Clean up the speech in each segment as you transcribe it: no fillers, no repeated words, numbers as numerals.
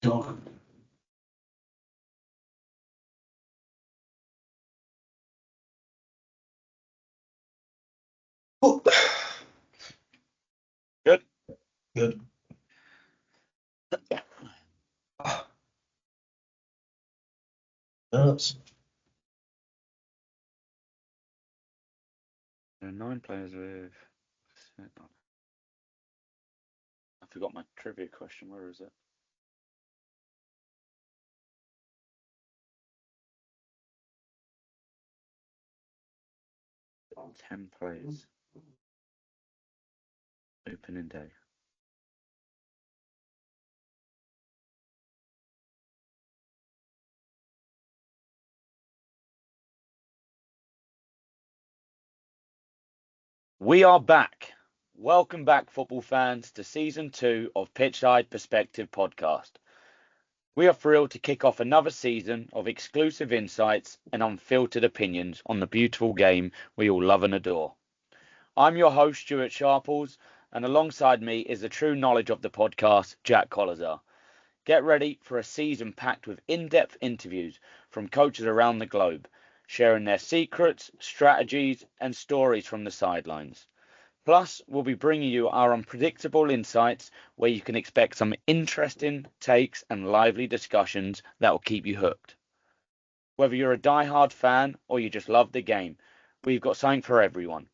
Dog. Oh, Good. good. Ah, that's 9 players with. I forgot my trivia question. Where is it? Ten players. Opening day. We are back. Welcome back, football fans, to season 2 of Pitchside Perspective podcast. We are thrilled to kick off another season of exclusive insights and unfiltered opinions on the beautiful game we all love and adore. I'm your host, Stuart Sharples, and alongside me is the true knowledge of the podcast, Jack Collazar. Get ready for a season packed with in-depth interviews from coaches around the globe, sharing their secrets, strategies, and stories from the sidelines. Plus, we'll be bringing you our unpredictable insights where you can expect some interesting takes and lively discussions that will keep you hooked. Whether you're a die-hard fan or you just love the game, we've got something for everyone.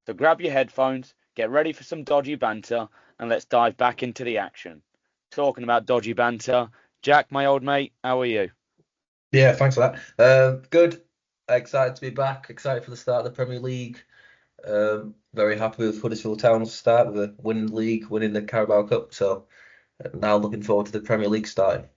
So grab your headphones, get ready for some dodgy banter, and let's dive back into the action. Talking about dodgy banter, Jack, my old mate, how are you? yeah. Thanks for that. Good. Excited to be back. Excited for the start of the Premier League. Very happy with Huddersfield Town's start with the winning the league, winning the Carabao Cup. So now looking forward to the Premier League starting.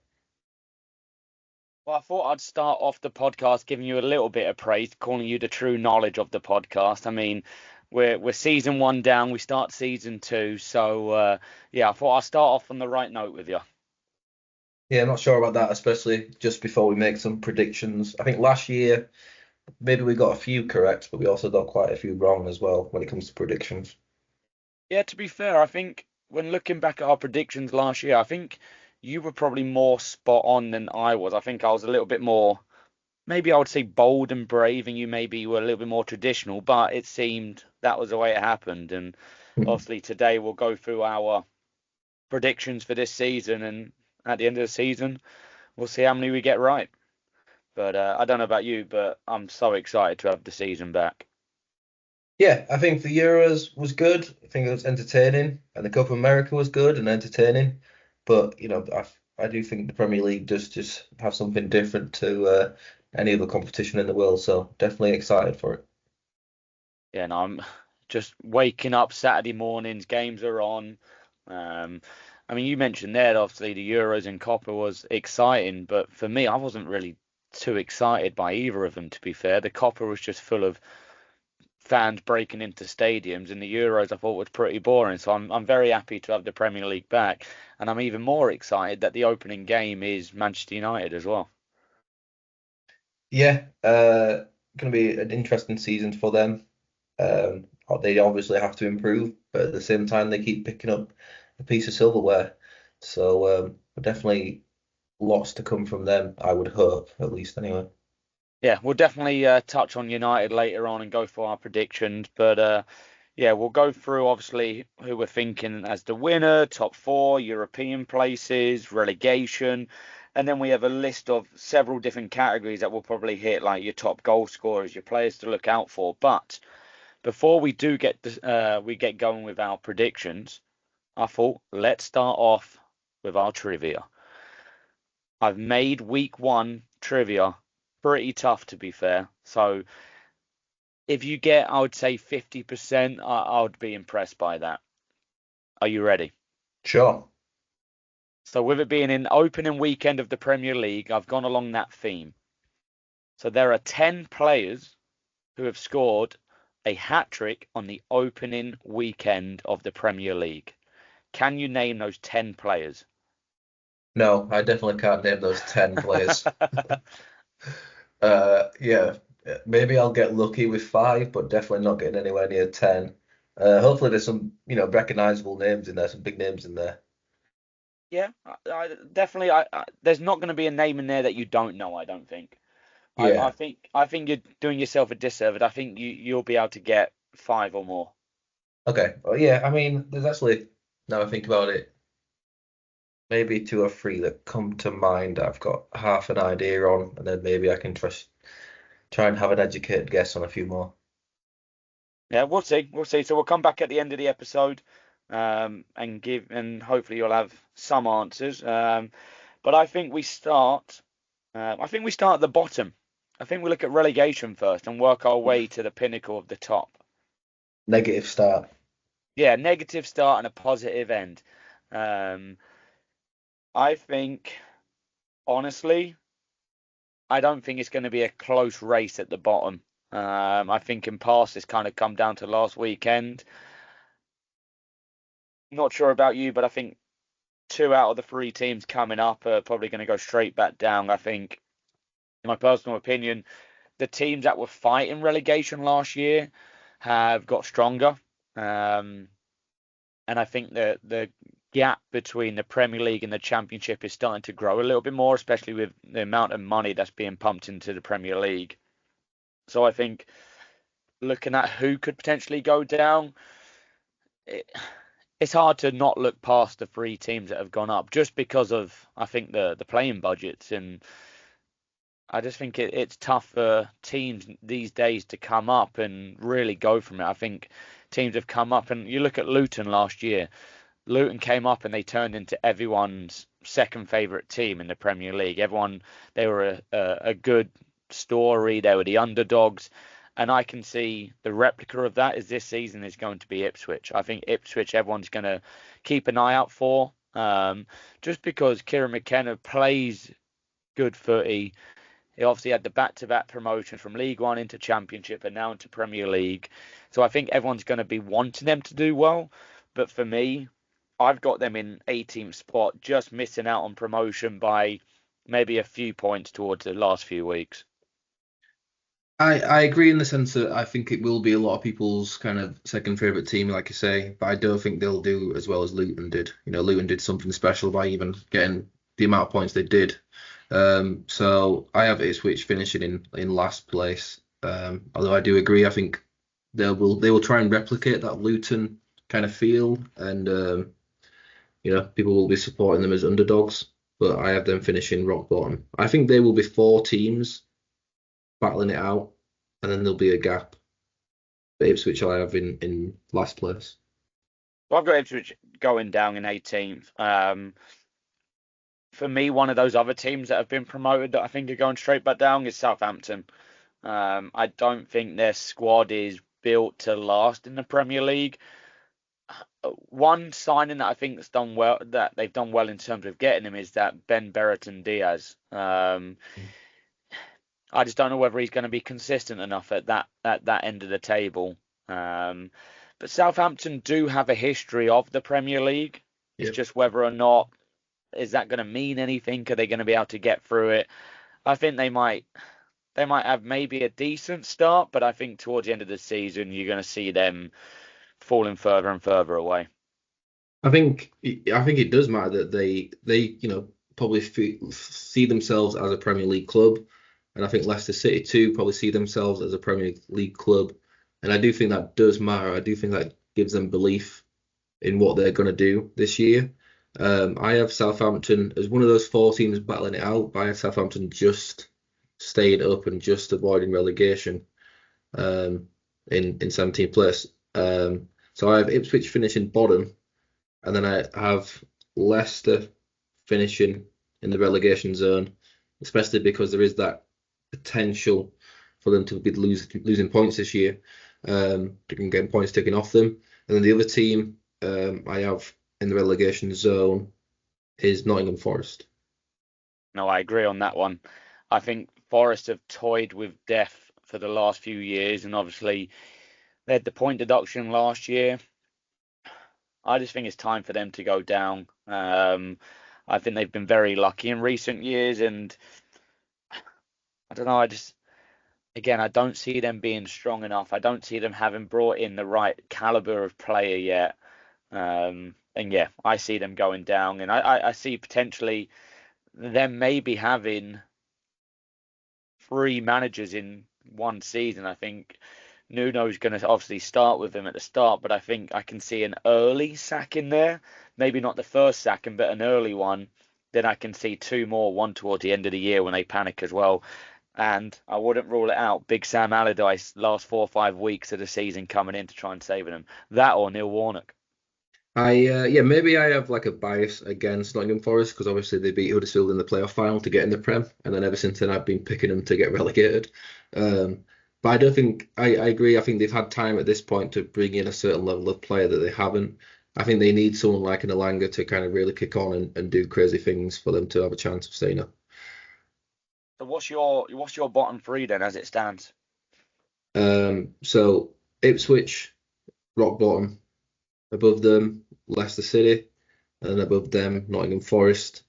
Well, I thought I'd start off the podcast giving you a little bit of praise, calling you the true knowledge of the podcast. I mean, we're season 1 down, we start season 2, so yeah, I thought I'd start off on the right note with you. Yeah, I'm not sure about that, especially just before we make some predictions. I think last year maybe we got a few correct, but we also got quite a few wrong as well when it comes to predictions. Yeah, to be fair, I think when looking back at our predictions last year, I think you were probably more spot on than I was. I think I was a little bit more, maybe I would say bold and brave, and you maybe were a little bit more traditional, but it seemed that was the way it happened. And obviously today we'll go through our predictions for this season, and at the end of the season, we'll see how many we get right. But I don't know about you, but I'm so excited to have the season back. Yeah, I think the Euros was good. I think it was entertaining, and the Copa America was good and entertaining. But I do think the Premier League does just have something different to any other competition in the world. So definitely excited for it. Yeah, and I'm just waking up Saturday mornings, games are on. Um, I mean, you mentioned there, obviously, the Euros and Copa was exciting, but for me, I wasn't really too excited by either of them, to be fair. The Copa was just full of fans breaking into stadiums, and the Euros I thought was pretty boring. So I'm very happy to have the Premier League back, and I'm even more excited that the opening game is Manchester United as well. Yeah, going to be an interesting season for them. They obviously have to improve, but at the same time, they keep picking up a piece of silverware. So definitely lots to come from them, I would hope, at least anyway. Yeah, we'll definitely touch on United later on and go for our predictions, but yeah, we'll go through obviously who we're thinking as the winner, top 4, European places, relegation, and then we have a list of several different categories that we'll probably hit, like your top goal scorers, your players to look out for. But before we do we get going with our predictions, I thought let's start off with our trivia. I've made week 1 trivia pretty tough to be fair, so if you get, I would say 50%, I would be impressed by that. Are you ready? Sure. So, with it being an opening weekend of the Premier League, I've gone along that theme. So, there are 10 players who have scored a hat trick on the opening weekend of the Premier League. Can you name those 10 players? No, I definitely can't name those 10 players. Yeah, maybe I'll get lucky with 5, but definitely not getting anywhere near 10. Hopefully there's some, recognizable names in there, some big names in there. Yeah, I definitely. There's not going to be a name in there that you don't know. I don't think. I Yeah. think you're doing yourself a disservice. I think you'll be able to get five or more. Okay. Well, yeah. I mean, there's actually now I think about it, maybe two or three that come to mind. I've got half an idea on, and then maybe I can try and have an educated guess on a few more. Yeah, we'll see. We'll see. So we'll come back at the end of the episode, and hopefully you'll have some answers. But I think we start. I think we start at the bottom. I think we look at relegation first and work our way to the pinnacle of the top. Negative start. Yeah, negative start and a positive end. Um, I think, honestly, I don't think it's going to be a close race at the bottom. I think in past it's kind of come down to last weekend. Not sure about you, but I think two out of the three teams coming up are probably going to go straight back down. I think, in my personal opinion, the teams that were fighting relegation last year have got stronger. Um, and I think the gap between the Premier League and the Championship is starting to grow a little bit more, especially with the amount of money that's being pumped into the Premier League. So I think looking at who could potentially go down, it, it's hard to not look past the three teams that have gone up just because of I think the playing budgets, and I just think it's tough for teams these days to come up and really go from it. I think teams have come up, and you look at Luton last year. Luton came up and they turned into everyone's second favourite team in the Premier League. They were a good story. They were the underdogs. And I can see the replica of that is this season is going to be Ipswich. I think Ipswich, everyone's going to keep an eye out for, just because Kieran McKenna plays good footy. He obviously had the back-to-back promotion from League One into Championship and now into Premier League. So I think everyone's going to be wanting them to do well. But for me, I've got them in 18th spot, just missing out on promotion by maybe a few points towards the last few weeks. I agree in the sense that I think it will be a lot of people's kind of second favorite team, like you say, but I don't think they'll do as well as Luton did. You know, Luton did something special by even getting the amount of points they did. So I have Ipswich finishing in last place. Although I do agree, I think they will try and replicate that Luton kind of feel, and people will be supporting them as underdogs. But I have them finishing rock bottom. I think there will be four teams battling it out, and then there'll be a gap. But Ipswich I have in last place. So I've got Ipswich going down in 18th. For me, one of those other teams that have been promoted that I think are going straight back down is Southampton. I don't think their squad is built to last in the Premier League. One signing that I think that's done well, that they've done well in terms of getting him, is that Ben Brereton Diaz. I just don't know whether he's going to be consistent enough at that end of the table. Um, but Southampton do have a history of the Premier League. It's Yep. just whether or not is that going to mean anything? Are they going to be able to get through it? I think they might have maybe a decent start, but I think towards the end of the season you're going to see them falling further and further away. I think it does matter that they probably see themselves as a Premier League club, and I think Leicester City too probably see themselves as a Premier League club, and I do think that does matter. I do think that gives them belief in what they're going to do this year. I have Southampton as one of those four teams battling it out, but I have Southampton just staying up and just avoiding relegation um, in 17th place. So I have Ipswich finishing bottom, and then I have Leicester finishing in the relegation zone, especially because there is that potential for them to be losing points this year. They can get points taken off them. And then the other team I have in the relegation zone is Nottingham Forest. No, I agree on that one. I think Forest have toyed with death for the last few years, and obviously they had the point deduction last year. I just think it's time for them to go down. I think they've been very lucky in recent years, and I don't know. Again, I don't see them being strong enough. I don't see them having brought in the right caliber of player yet. and yeah, I see them going down, and I see potentially them maybe having three managers in one season. I think Nuno's going to obviously start with him at the start, but I think I can see an early sack in there. Maybe not the first sacking, but an early one. Then I can see two more, one towards the end of the year when they panic as well. And I wouldn't rule it out. Big Sam Allardyce last 4 or 5 weeks of the season coming in to try and save them. That or Neil Warnock. Yeah, maybe I have like a bias against Nottingham Forest because obviously they beat Huddersfield in the playoff final to get in the Prem, and then ever since then I've been picking them to get relegated. Um, but I don't think I agree. I think they've had time at this point to bring in a certain level of player that they haven't. I think they need someone like an Elanga to kind of really kick on and do crazy things for them to have a chance of staying up. So what's your bottom three then as it stands? So Ipswich, rock bottom. Above them, Leicester City, and then above them, Nottingham Forest,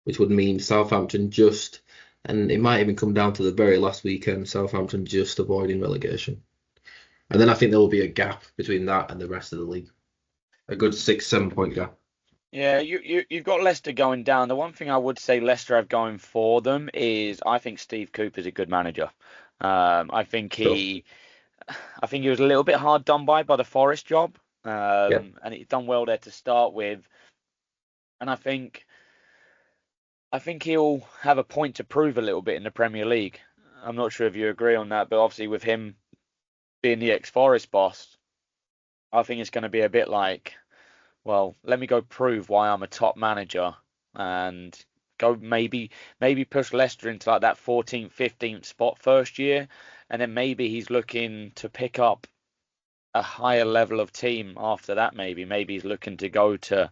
which would mean Southampton just, and it might even come down to the very last weekend, Southampton just avoiding relegation. And then I think there will be a gap between that and the rest of the league. A good 6, 7 point gap. Yeah, you've got Leicester going down. The one thing I would say Leicester have going for them is I think Steve Cooper's a good manager. Um, I think Sure. he I think he was a little bit hard done by the Forest job. Yeah. And he's done well there to start with. And I think he'll have a point to prove a little bit in the Premier League. I'm not sure if you agree on that, but obviously with him being the ex-Forest boss, I think it's going to be a bit like, well, let me go prove why I'm a top manager and go maybe push Leicester into like that 14th, 15th spot first year, and then maybe he's looking to pick up a higher level of team after that. Maybe he's looking to go to,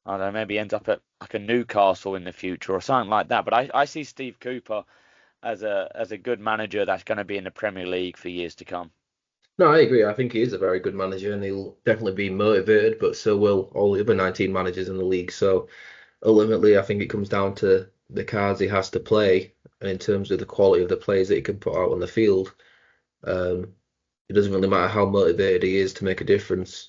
I don't know, maybe end up at like a Newcastle in the future or something like that. But I see Steve Cooper as a good manager that's going to be in the Premier League for years to come. No, I agree. I think he is a very good manager and he'll definitely be motivated, but so will all the other 19 managers in the league. So ultimately, I think it comes down to the cards he has to play and in terms of the quality of the players that he can put out on the field. Um, it doesn't really matter how motivated he is to make a difference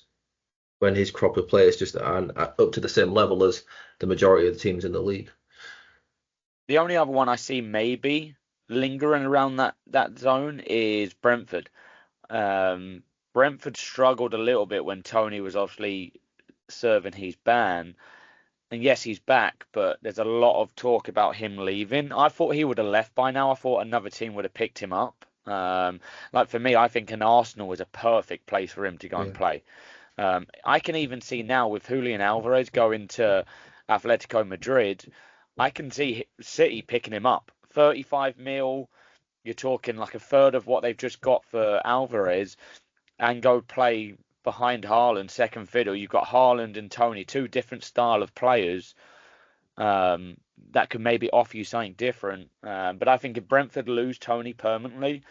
when his crop of players just aren't up to the same level as the majority of the teams in the league. The only other one I see maybe lingering around that zone is Brentford. Um, Brentford struggled a little bit when Tony was obviously serving his ban. And yes, he's back, but there's a lot of talk about him leaving. I thought he would have left by now. I thought another team would have picked him up. Like for me, I think an Arsenal is a perfect place for him to go and Yeah. play. I can even see now with Julian Alvarez going to Atletico Madrid, I can see City picking him up. 35 mil, you're talking like a third of what they've just got for Alvarez, and go play behind Haaland, second fiddle. You've got Haaland and Tony, two different style of players um, that could maybe offer you something different. But I think if Brentford lose Tony permanently,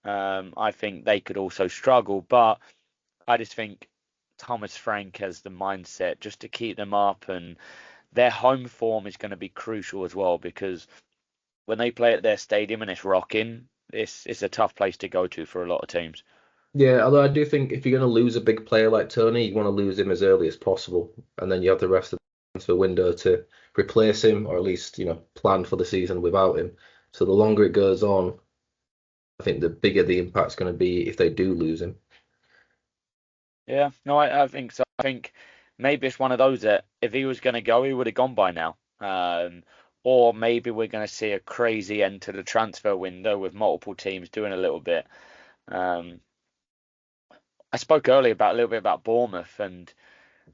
I think they could also struggle. But I just think Thomas Frank has the mindset just to keep them up, and their home form is going to be crucial as well because when they play at their stadium and it's rocking, it's a tough place to go to for a lot of teams. Yeah, although I do think if you're going to lose a big player like Tony, you want to lose him as early as possible, and then you have the rest of the transfer window to replace him, or at least plan for the season without him. So the longer it goes on, I think the bigger the impact's going to be if they do lose him. Yeah, no, I think so. I think maybe it's one of those that if he was going to go, he would have gone by now. Or maybe we're going to see a crazy end to the transfer window with multiple teams doing a little bit. Um, I spoke earlier about a little bit about Bournemouth, and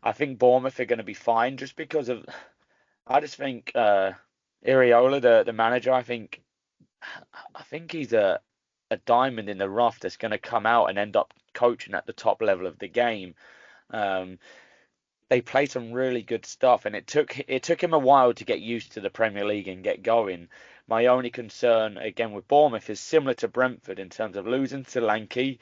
I think Bournemouth are going to be fine just because of. I just think Iriola, the manager, I think he's a diamond in the rough that's going to come out and end up coaching at the top level of the game. Um, they play some really good stuff, and it took him a while to get used to the Premier League and get going. My only concern again with Bournemouth is similar to Brentford in terms of losing Solanke.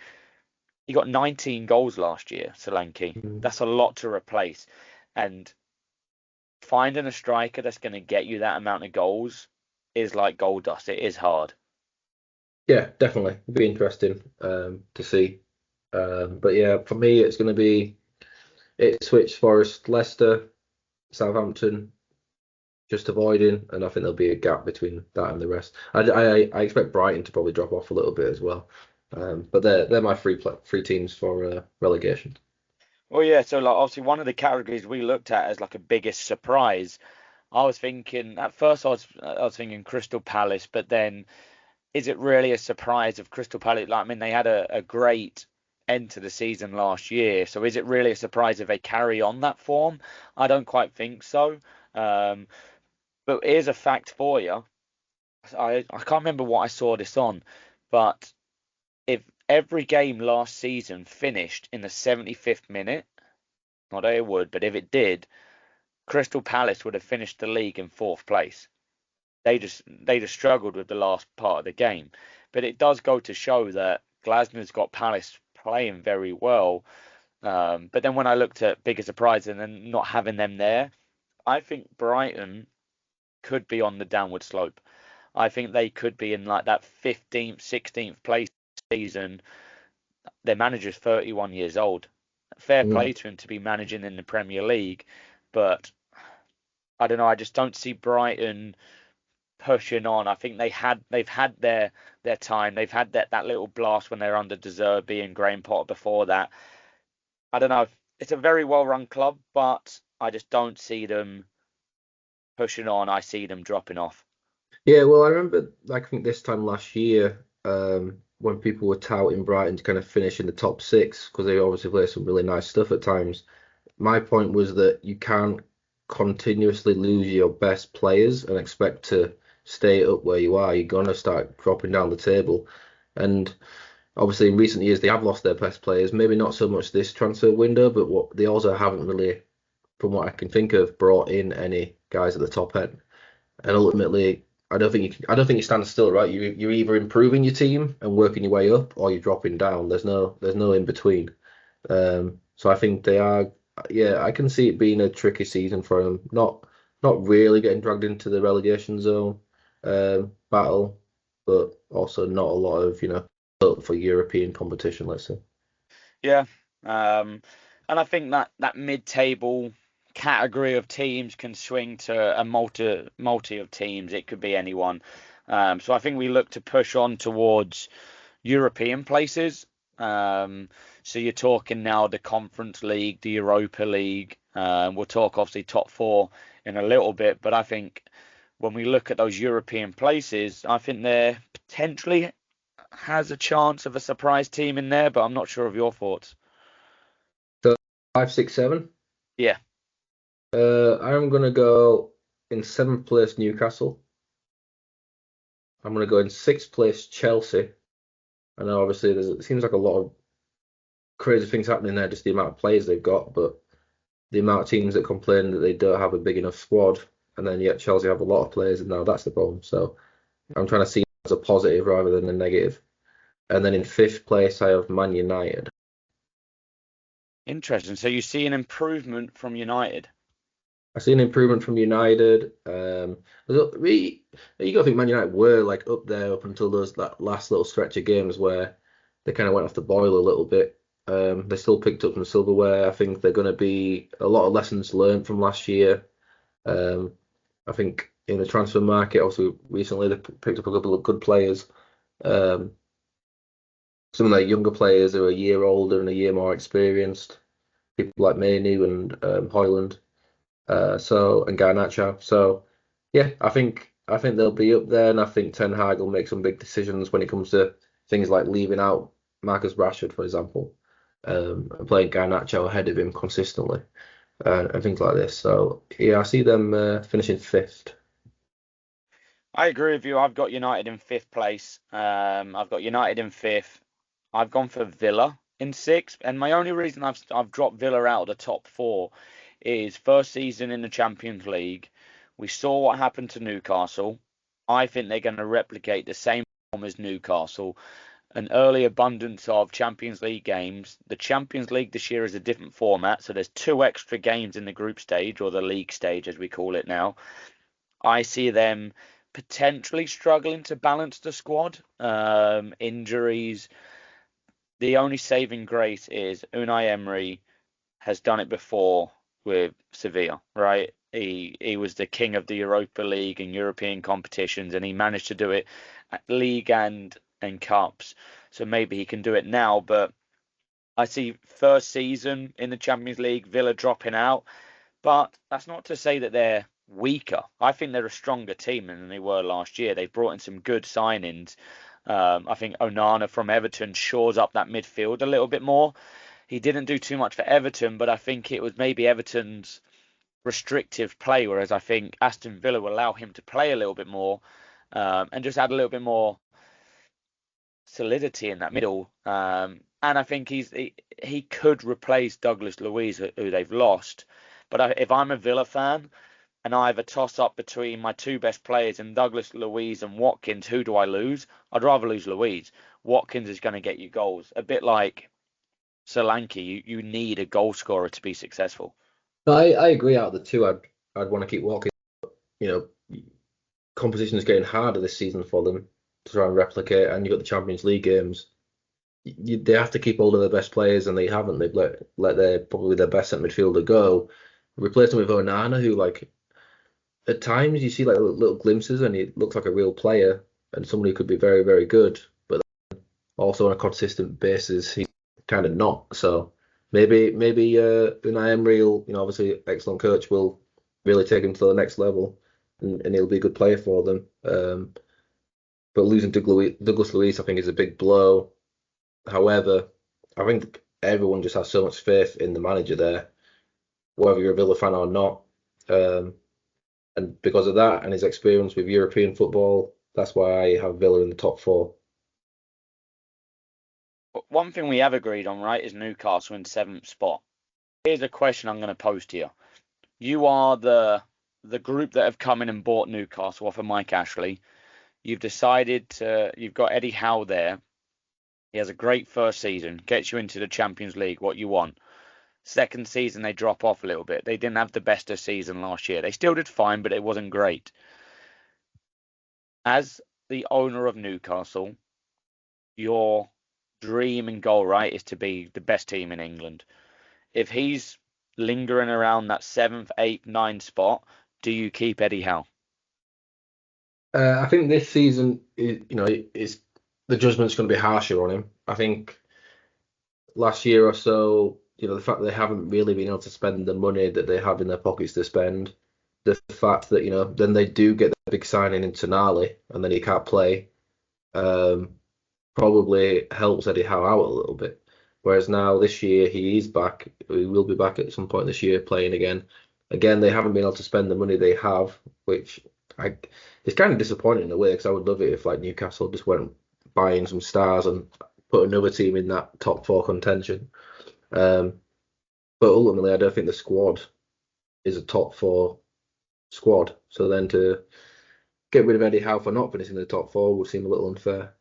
He got 19 goals last year, Solanke. Mm. That's a lot to replace, and finding a striker that's going to get you that amount of goals is like gold dust. It is hard. Yeah, definitely. It'd be interesting to see. But yeah, for me, it's going to be Ipswich, Forest, Leicester, Southampton, just avoiding, and I think there'll be a gap between that and the rest. I expect Brighton to probably drop off a little bit as well, but they're my three teams for relegation. Well, yeah. So like obviously one of the categories we looked at as like a biggest surprise. I was thinking at first I was thinking Crystal Palace, but then is it really a surprise of Crystal Palace? Like, I mean, they had a great end to the season last year, so is it really a surprise if they carry on that form? I don't quite think so. Um, but here's a fact for you. I can't remember what I saw this on, but if every game last season finished in the 75th minute, not that it would, but if it did, Crystal Palace would have finished the league in fourth place. They just struggled with the last part of the game. But it does go to show that Glasnow's got Palace playing very well. But then when I looked at bigger surprise and then not having them there, I think Brighton could be on the downward slope. I think they could be in like that 15th, 16th place season. Their manager's 31 years old. Fair Mm. play to him to be managing in the Premier League, but I don't know. I just don't see Brighton pushing on. I think they've had their time. They've had that little blast when they're under De Zerbi and Graham Potter before that. I don't know. It's a very well run club, but I just don't see them pushing on. I see them dropping off. Yeah, well, I remember, like, I think this time last year, when people were touting Brighton to kind of finish in the top six because they obviously play some really nice stuff at times. My point was that you can't continuously lose your best players and expect to stay up where you are. You're gonna start dropping down the table, and obviously in recent years they have lost their best players. Maybe not so much this transfer window, but what they also haven't really, from what I can think of, brought in any guys at the top end. And ultimately, I don't think you stand still, right? You're either improving your team and working your way up, or you're dropping down. There's no in between. So I think they are. Yeah, I can see it being a tricky season for them. Not really getting dragged into the relegation zone battle, but also not a lot of hope for European competition. Let's say. Yeah. Um, and I think that mid-table category of teams can swing to a multi of teams. It could be anyone. So I think we look to push on towards European places. Um, so you're talking now the Conference League, the Europa League. We'll talk obviously top four in a little bit, but I think when we look at those European places, I think there potentially has a chance of a surprise team in there, but I'm not sure of your thoughts. So 5, 6, 7. Yeah, I'm gonna go in seventh place Newcastle. I'm gonna go in sixth place Chelsea. I know obviously it seems like a lot of crazy things happening there, just the amount of players they've got, but the amount of teams that complain that they don't have a big enough squad, and then yet Chelsea have a lot of players, and now that's the problem. So I'm trying to see it as a positive rather than a negative. And then in fifth place, I have Man United. interesting. So you see an improvement from United. I see an improvement from United. We you got to think Man United were like up there up until that last little stretch of games where they kind of went off the boil a little bit. They still picked up some silverware. I think they're going to be a lot of lessons learned from last year. Um, I think in the transfer market, also recently they picked up a couple of good players. Um, some of their younger players are a year older and a year more experienced. People like Mainoo and Hoyland. And Garnacho. So yeah, I think they'll be up there, and I think Ten Hag will make some big decisions when it comes to things like leaving out Marcus Rashford, for example, and playing Garnacho ahead of him consistently, and things like this. So yeah, I see them finishing fifth. I agree with you. I've got United in fifth place. I've got United in fifth. I've gone for Villa in sixth, and my only reason I've dropped Villa out of the top four is first season in the Champions League. We saw what happened to Newcastle. I think they're going to replicate the same form as Newcastle. An early abundance of Champions League games. The Champions League this year is a different format, so there's two extra games in the group stage or the league stage as we call it now. I see them potentially struggling to balance the squad. Injuries. The only saving grace is Unai Emery has done it before with Sevilla, right? He was the king of the Europa League and European competitions, and he managed to do it at league and cups. So maybe he can do it now, but I see first season in the Champions League, Villa dropping out, but that's not to say that they're weaker. I think they're a stronger team than they were last year. They've brought in some good signings. I think Onana from Everton shores up that midfield a little bit more. He didn't do too much for Everton, but I think it was maybe Everton's restrictive play, whereas I think Aston Villa will allow him to play a little bit more and just add a little bit more solidity in that middle. And I think he could replace Douglas Luiz, who they've lost. But if I'm a Villa fan and I have a toss up between my two best players in Douglas Luiz and Watkins, who do I lose? I'd rather lose Luiz. Watkins is going to get you goals. A bit like Solanke, you need a goal scorer to be successful. No, I agree. Out of the two, I'd want to keep walking. You know, competition is getting harder this season for them to try and replicate, and you've got the Champions League games. They have to keep hold of their best players, and they haven't. They've let their probably their best centre midfielder go, replace them with Onana, who like at times you see like little glimpses, and he looks like a real player and somebody who could be very very good, but also on a consistent basis he's kind of not. So maybe Unai Emery, obviously excellent coach, will really take him to the next level, and he'll be a good player for them. But losing to Douglas Luiz, I think, is a big blow. However, I think everyone just has so much faith in the manager there, whether you're a Villa fan or not. And because of that and his experience with European football, that's why I have Villa in the top four. One thing we have agreed on, right, is Newcastle in seventh spot. Here's a question I'm going to pose to you. You are the group that have come in and bought Newcastle off of Mike Ashley. You've you've got Eddie Howe there. He has a great first season, gets you into the Champions League, what you want. Second season, they drop off a little bit. They didn't have the best of season last year. They still did fine, but it wasn't great. As the owner of Newcastle, your dream and goal, right, is to be the best team in England. If he's lingering around that seventh, eighth, ninth spot, do you keep Eddie Howe? I think this season, is the judgment's going to be harsher on him. I think last year or so, the fact that they haven't really been able to spend the money that they have in their pockets to spend, the fact that then they do get the big signing in Tonali and then he can't play, um, probably helps Eddie Howe out a little bit. Whereas now this year he is back. He will be back at some point this year playing again. Again, they haven't been able to spend the money they have, which I it's kind of disappointing in a way because I would love it if like Newcastle just went buying some stars and put another team in that top four contention. Um, but ultimately, I don't think the squad is a top four squad. So then to get rid of Eddie Howe for not finishing in the top four would seem a little unfair.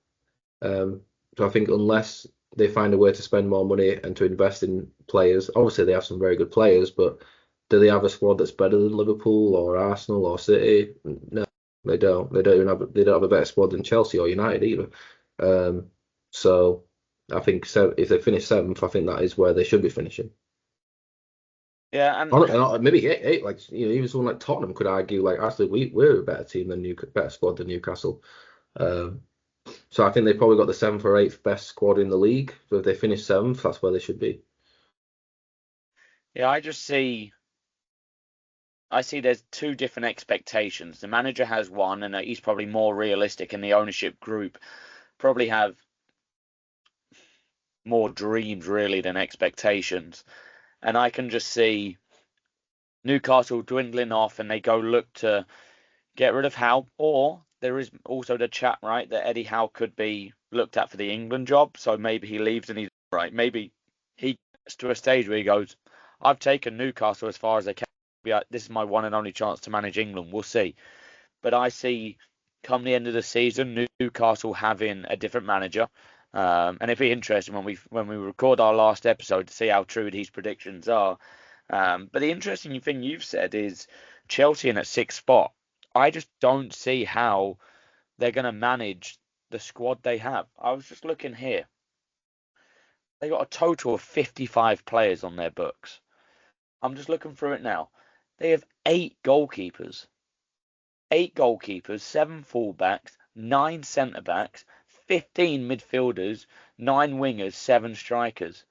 Um, so I think unless they find a way to spend more money and to invest in players, obviously they have some very good players, but do they have a squad that's better than Liverpool or Arsenal or City? No, they don't. They don't have a better squad than Chelsea or United either. So I think if they finish seventh, I think that is where they should be finishing. Yeah, and And maybe eight, like even someone like Tottenham could argue like actually we're a better team than better squad than Newcastle. Um, so I think they probably got the seventh or eighth best squad in the league. So if they finish seventh, that's where they should be. yeah, I see there's two different expectations. The manager has one, and he's probably more realistic, and the ownership group probably have more dreams really than expectations. And I can just see Newcastle dwindling off, and they go look to get rid of Howe, or there is also the chat, right, that Eddie Howe could be looked at for the England job. So maybe he leaves and he's right. Maybe he gets to a stage where he goes, I've taken Newcastle as far as I can. This is my one and only chance to manage England. We'll see. But I see come the end of the season, Newcastle having a different manager. And it'd be interesting when we record our last episode to see how true these predictions are. But the interesting thing you've said is Chelsea in at sixth spot. I just don't see how they're going to manage the squad they have. I was just looking here. They got a total of 55 players on their books. I'm just looking through it now. They have eight goalkeepers, seven fullbacks, nine centre backs, 15 midfielders, nine wingers, seven strikers.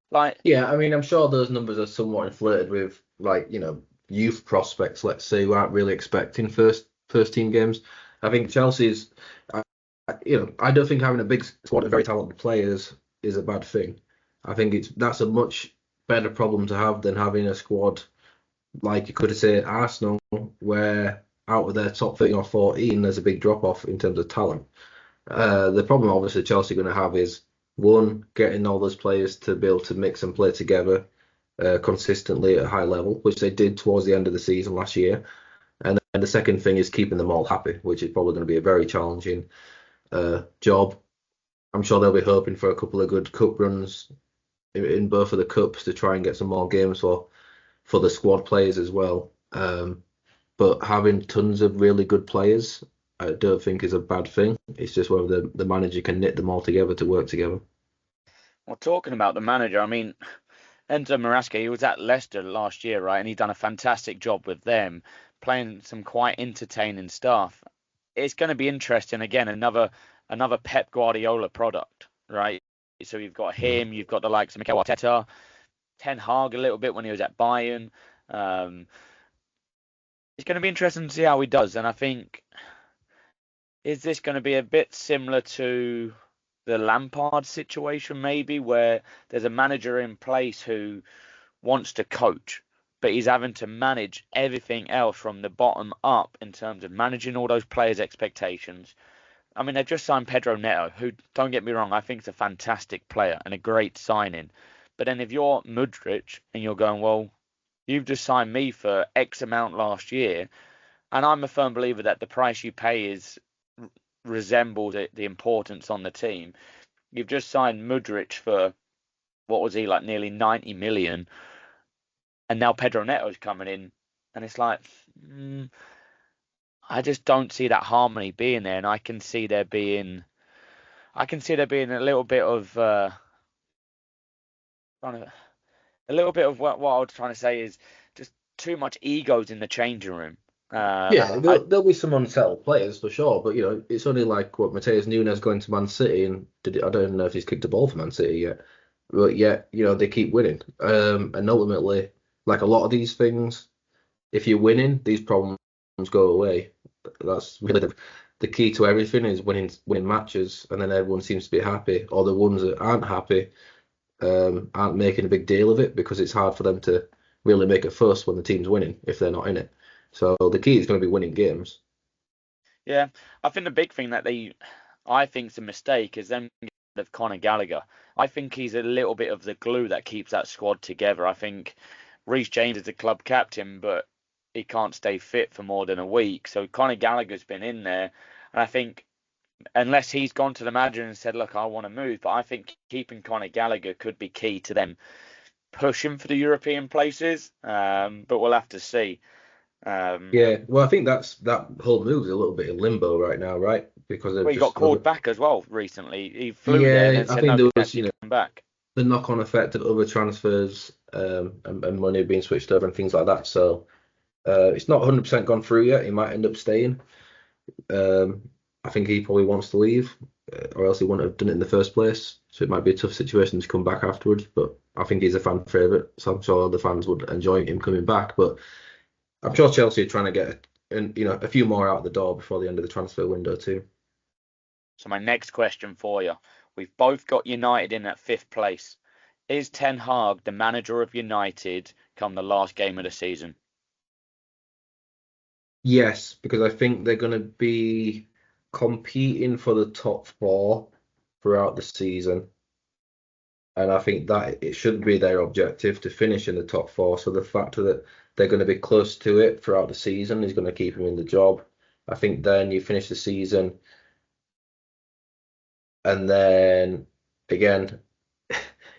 Like, Yeah, I mean, I'm sure those numbers are somewhat inflated with like, youth prospects, let's say, who aren't really expecting first team games. I think Chelsea's, I don't think having a big squad of very talented players is a bad thing. I think that's a much better problem to have than having a squad like you could say Arsenal, where out of their top 13 or 14, there's a big drop off in terms of talent. The problem obviously Chelsea are going to have is one, getting all those players to be able to mix and play together consistently at a high level, which they did towards the end of the season last year. And then the second thing is keeping them all happy, which is probably going to be a very challenging job. I'm sure they'll be hoping for a couple of good cup runs in both of the cups to try and get some more games for the squad players as well. But having tons of really good players, I don't think is a bad thing. It's just whether the manager can knit them all together to work together. well, talking about the manager, I mean, Enzo Maresca, he was at Leicester last year, right? And he done a fantastic job with them, playing some quite entertaining stuff. It's going to be interesting again, another Pep Guardiola product, right? So you've got Mm. him, you've got the likes of Mikel Arteta, Ten Hag a little bit when he was at Bayern. Um, it's going to be interesting to see how he does, and I think is this going to be a bit similar to the Lampard situation, maybe, where there's a manager in place who wants to coach, but he's having to manage everything else from the bottom up in terms of managing all those players' expectations. I mean, they've just signed Pedro Neto, who, don't get me wrong, I think is a fantastic player and a great signing. But then if you're Mudryk and you're going, well, you've just signed me for X amount last year, and I'm a firm believer that the price you pay is resembles the importance on the team. You've just signed Mudryk for what was he like, nearly 90 million, and now Pedro Neto's coming in, and it's like, mm, I just don't see that harmony being there, and I can see there being a little bit of kind of a little bit of what I was trying to say is just too much egos in the changing room. Yeah, I there'll be some unsettled players for sure, but it's only like what Mateus Nunes going to Man City and I don't know if he's kicked a ball for Man City yet, but yet they keep winning. And ultimately, like a lot of these things, if you're winning, these problems go away. That's really the key to everything is winning matches, and then everyone seems to be happy. Or the ones that aren't happy aren't making a big deal of it because it's hard for them to really make a fuss when the team's winning if they're not in it. So the key is going to be winning games. Yeah, I think the big thing I think's a mistake is them getting rid of Conor Gallagher. I think he's a little bit of the glue that keeps that squad together. I think Reece James is the club captain, but he can't stay fit for more than a week. So Conor Gallagher's been in there, and I think unless he's gone to the manager and said, "Look, I want to move," but I think keeping Conor Gallagher could be key to them pushing for the European places. But we'll have to see. Um, Yeah, well, I think that whole move's a little bit in limbo right now, right? Because of well, he got just called back as well recently. He flew there and yeah, then I said, think "No, there can was actually come back." the knock-on effect of other transfers and money being switched over and things like that. So it's not 100% gone through yet. He might end up staying. Um, I think he probably wants to leave, or else he wouldn't have done it in the first place. So it might be a tough situation to come back afterwards. But I think he's a fan favourite, so I'm sure the fans would enjoy him coming back. But I'm sure Chelsea are trying to get a few more out the door before the end of the transfer window too. So my next question for you: we've both got United in at fifth place. Is Ten Hag the manager of United come the last game of the season? Yes, because I think they're going to be competing for the top four throughout the season. And I think that it should be their objective to finish in the top four. So the fact that they're going to be close to it throughout the season is going to keep them in the job. I think then you finish the season, and then again,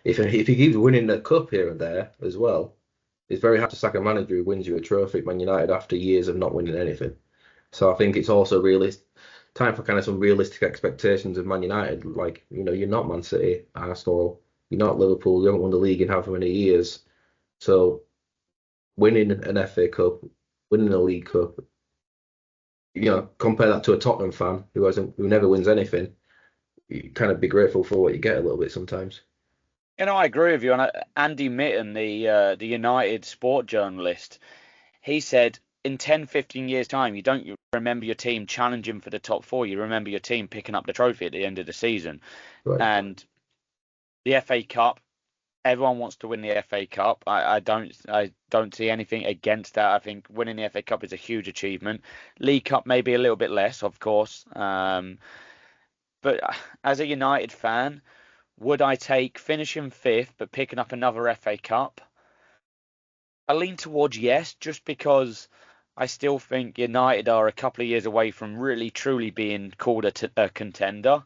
if he keeps winning the cup here and there as well, it's very hard to sack a manager who wins you a trophy at Man United after years of not winning anything. So I think it's also really time for kind of some realistic expectations of Man United. Like, you're not Man City, Arsenal, you're not Liverpool, you haven't won the league in however many years. So winning an FA Cup, winning a League Cup. Compare that to a Tottenham fan who never wins anything. You kind of be grateful for what you get a little bit sometimes. I agree with you. And Andy Mitten, the United sport journalist, he said in 10, 15 years' time, you don't remember your team challenging for the top four. You remember your team picking up the trophy at the end of the season. Right. And the FA Cup, everyone wants to win the FA Cup. I don't see anything against that. I think winning the FA Cup is a huge achievement. League Cup maybe a little bit less, of course. But as a United fan, would I take finishing fifth but picking up another FA Cup? I lean towards yes, just because I still think United are a couple of years away from really truly being called a contender.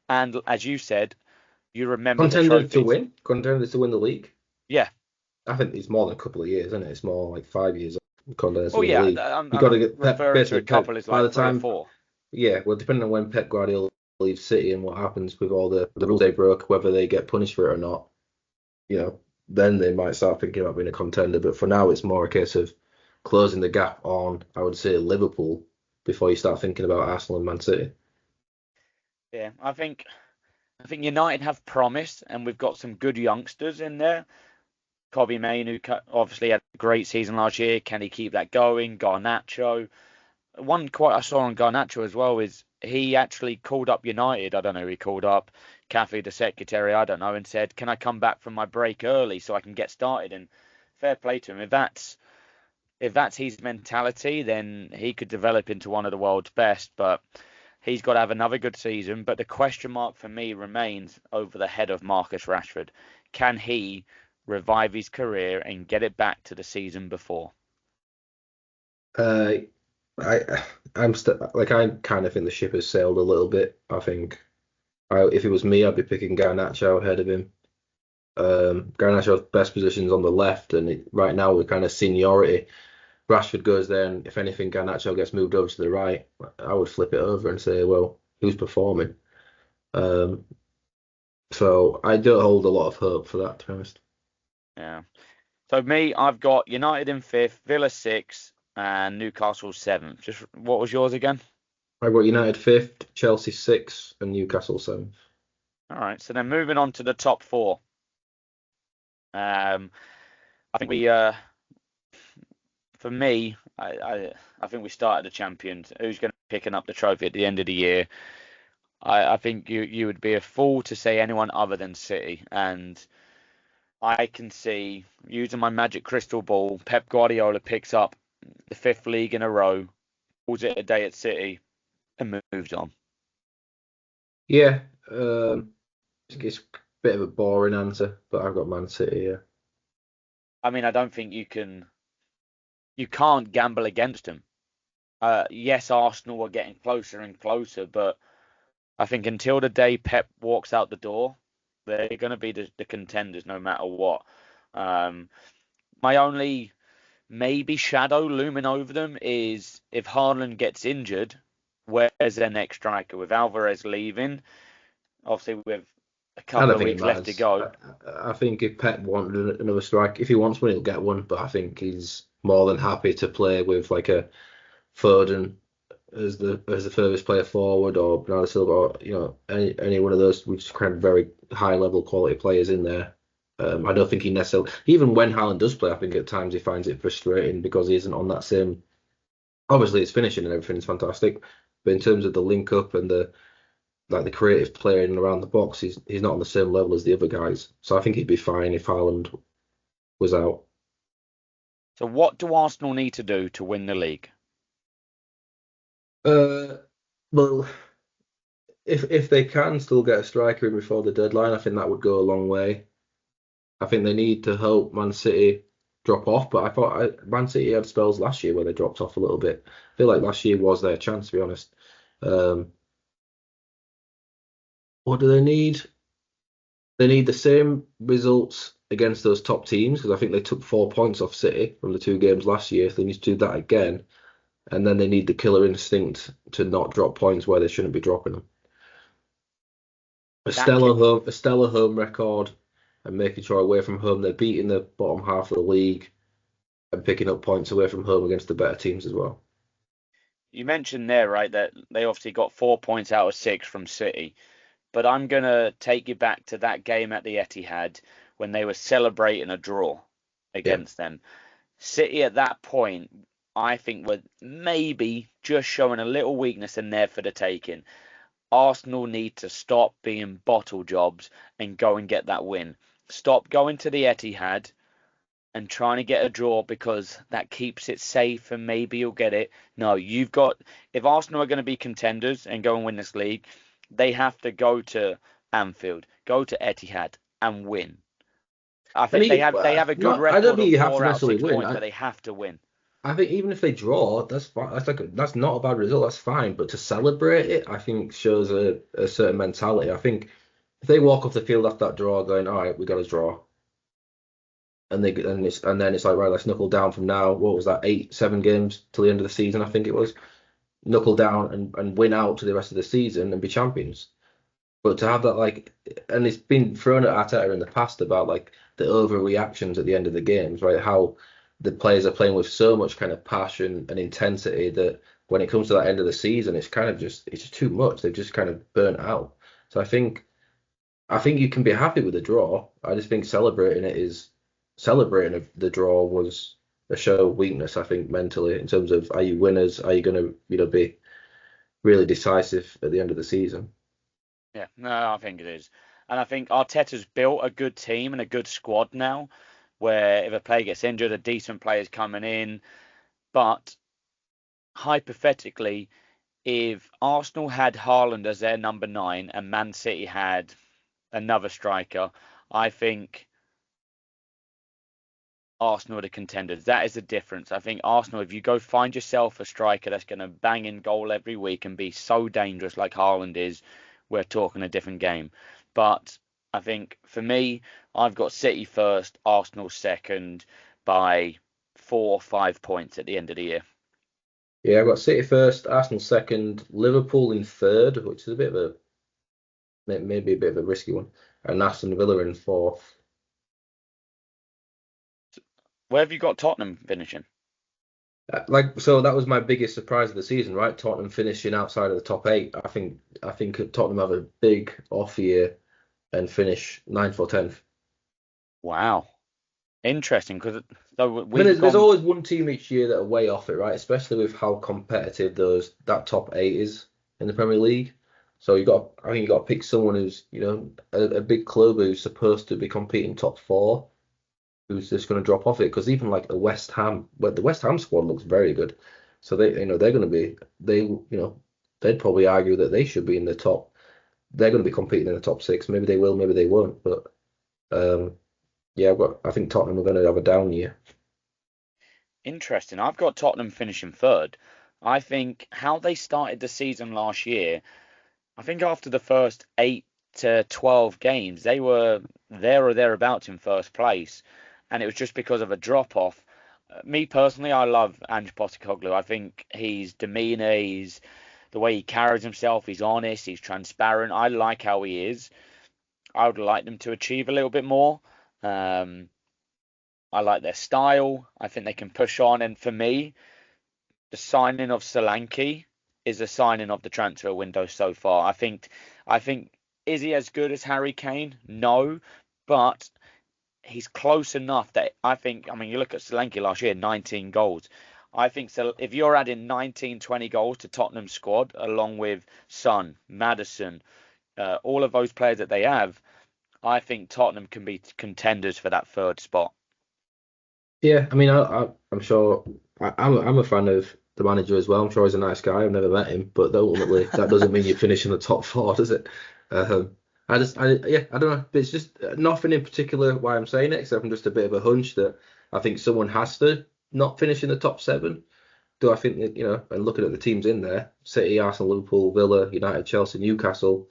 And as you said, you remember the trophies. Contenders to win the league. Yeah. I think it's more than a couple of years, isn't it? It's more like 5 years contenders to Well, win the yeah, league. You got to I'm get Pep, referring to a basically Pep, couple as by like the three or time, four. yeah, well, depending on when Pep Guardiola leaves City and what happens with all the rules they broke, whether they get punished for it or not, you know, then they might start thinking about being a contender. But for now, it's more a case of closing the gap on, I would say, Liverpool before you start thinking about Arsenal and Man City. Yeah, I think United have promise, and we've got some good youngsters in there. Kobe Mainu obviously had a great season last year. Can he keep that going? Garnacho. One quote I saw on Garnacho as well is he actually called up United. I don't know who he called up, Kathy, the secretary, I don't know, and said, "Can I come back from my break early so I can get started?" And fair play to him. If that's his mentality, then he could develop into one of the world's best. But he's got to have another good season. But the question mark for me remains over the head of Marcus Rashford. Can he revive his career and get it back to the season before? Uh, I I kind of think the ship has sailed a little bit. I think if it was me, I'd be picking Garnacho ahead of him. Garnacho's best position's on the left, and right now we're kind of seniority. Rashford goes there, and if anything, Garnacho gets moved over to the right. I would flip it over and say, well, who's performing? Um, so I don't hold a lot of hope for that, to be honest. Yeah. So me, I've got United in fifth, Villa sixth, and Newcastle seventh. Just what was yours again? I've got United fifth, Chelsea sixth, and Newcastle seventh. All right. So then moving on to the top four. I think for me, I think we started the champions. Who's going to be picking up the trophy at the end of the year? I think you would be a fool to say anyone other than City. And I can see using my magic crystal ball, Pep Guardiola picks up the fifth league in a row, calls it a day at City, and moves on. Yeah, it's a bit of a boring answer, but I've got Man City. Yeah, I mean, I don't think you can't gamble against them. Yes, Arsenal are getting closer and closer, but I think until the day Pep walks out the door, they're going to be the contenders no matter what. Um, my only maybe shadow looming over them is if Haaland gets injured, where's their next striker? With Alvarez leaving, obviously with a I couple don't of think it weeks left to matters. go. I think if Pep wanted another strike, if he wants one, he'll get one. But I think he's more than happy to play with like a Foden as the furthest player forward, or Bernardo Silva, or any one of those with kind of very high level quality players in there. I don't think he necessarily, even when Haaland does play, I think at times he finds it frustrating because he isn't on that same. Obviously, it's finishing and everything's fantastic, but in terms of the link up and the creative playing around the box, he's not on the same level as the other guys. So I think he'd be fine if Haaland was out. So what do Arsenal need to do to win the league? Uh, well, if they can still get a striker in before the deadline, I think that would go a long way. I think they need to help Man City drop off, but I thought Man City had spells last year where they dropped off a little bit. I feel like last year was their chance, to be honest. Um, what do they need? They need the same results against those top teams because I think they took 4 points off City from the two games last year. So they need to do that again, and then they need the killer instinct to not drop points where they shouldn't be dropping them. That ki- A stellar home record, and making sure away from home they're beating the bottom half of the league. and picking up points away from home against the better teams as well. You mentioned there, right, that they obviously got 4 points out of 6 from City. But I'm going to take you back to that game at the Etihad when they were celebrating a draw Yeah. against them. City at that point, I think, were maybe just showing a little weakness in there for the taking. Arsenal need to stop being bottle jobs and go and get that win. Stop going to the Etihad and trying to get a draw because that keeps it safe and maybe you'll get it. No, you've got, if Arsenal are going to be contenders and go and win this league, they have to go to Anfield, go to Etihad and win. I And think they have a good not, I don't record think of you have to four out of necessarily six win. points, but they have to win. I think even if they draw, that's fine. That's not a bad result. That's fine. But to celebrate it, I think shows a certain mentality. I think if they walk off the field after that draw, going, all right, we got a draw, and then it's like, right, let's knuckle down from now. What was that? 8, 7 games till the end of the season, I think it was. Knuckle down and win out to the rest of the season and be champions. But to have that and it's been thrown at Arteta in the past about like the overreactions at the end of the games, right? How the players are playing with so much kind of passion and intensity that when it comes to that end of the season, it's just too much. They've just kind of burnt out. So I think you can be happy with the draw. I just think celebrating the draw was a show of weakness. I think mentally in terms of are you winners? Are you going to be really decisive at the end of the season? Yeah, no, I think it is. And I think Arteta's built a good team and a good squad now, where if a player gets injured, a decent player's coming in. But hypothetically, if Arsenal had Haaland as their number 9 and Man City had another striker, I think Arsenal are the contenders. That is the difference. I think Arsenal, if you go find yourself a striker that's going to bang in goal every week and be so dangerous like Haaland is, we're talking a different game. But I think for me, I've got City first, Arsenal second by 4 or 5 points at the end of the year. Yeah, I've got City first, Arsenal second, Liverpool in third, which is a bit of a maybe a bit of a risky one, and Aston Villa in fourth. Where have you got Tottenham finishing? So that was my biggest surprise of the season, right? Tottenham finishing outside of the top eight. I think Tottenham have a big off year and finish ninth or tenth. Wow, interesting because so I mean, we've there's gone. always one team each year that are way off it, right? Especially with how competitive that top eight is in the Premier League. So I think you got to pick someone who's, a big club who's supposed to be competing top four, who's just going to drop off it. Because even like the West Ham squad looks very good. So they're going to they'd probably argue that they should be in the top. They're going to be competing in the top six. Maybe they will, maybe they won't. But um, yeah, I think Tottenham are going to have a down year. Interesting. I've got Tottenham finishing third. I think how they started the season last year, I think after the first 8 to 12 games, they were there or thereabouts in first place. And it was just because of a drop off. Me personally, I love Ange Postecoglou. I think his demeanour, the way he carries himself, he's honest, he's transparent. I like how he is. I would like them to achieve a little bit more. Um, I like their style. I think they can push on. And for me, the signing of Solanke is the signing of the transfer window so far. I think is he as good as Harry Kane? No, but he's close enough that I mean you look at Solanke last year, 19 goals. I think so if you're adding 19, 20 goals to Tottenham's squad along with Son, Madison, all of those players that they have, I think Tottenham can be contenders for that third spot. Yeah, I mean, I'm sure I'm a fan of the manager as well. I'm sure he's a nice guy. I've never met him, but ultimately that doesn't mean you finish in the top four, does it? I don't know. It's just nothing in particular why I'm saying it, except I'm just a bit of a hunch that I think someone has to not finish in the top seven. Do I think that, and looking at the teams in there, City, Arsenal, Liverpool, Villa, United, Chelsea, Newcastle,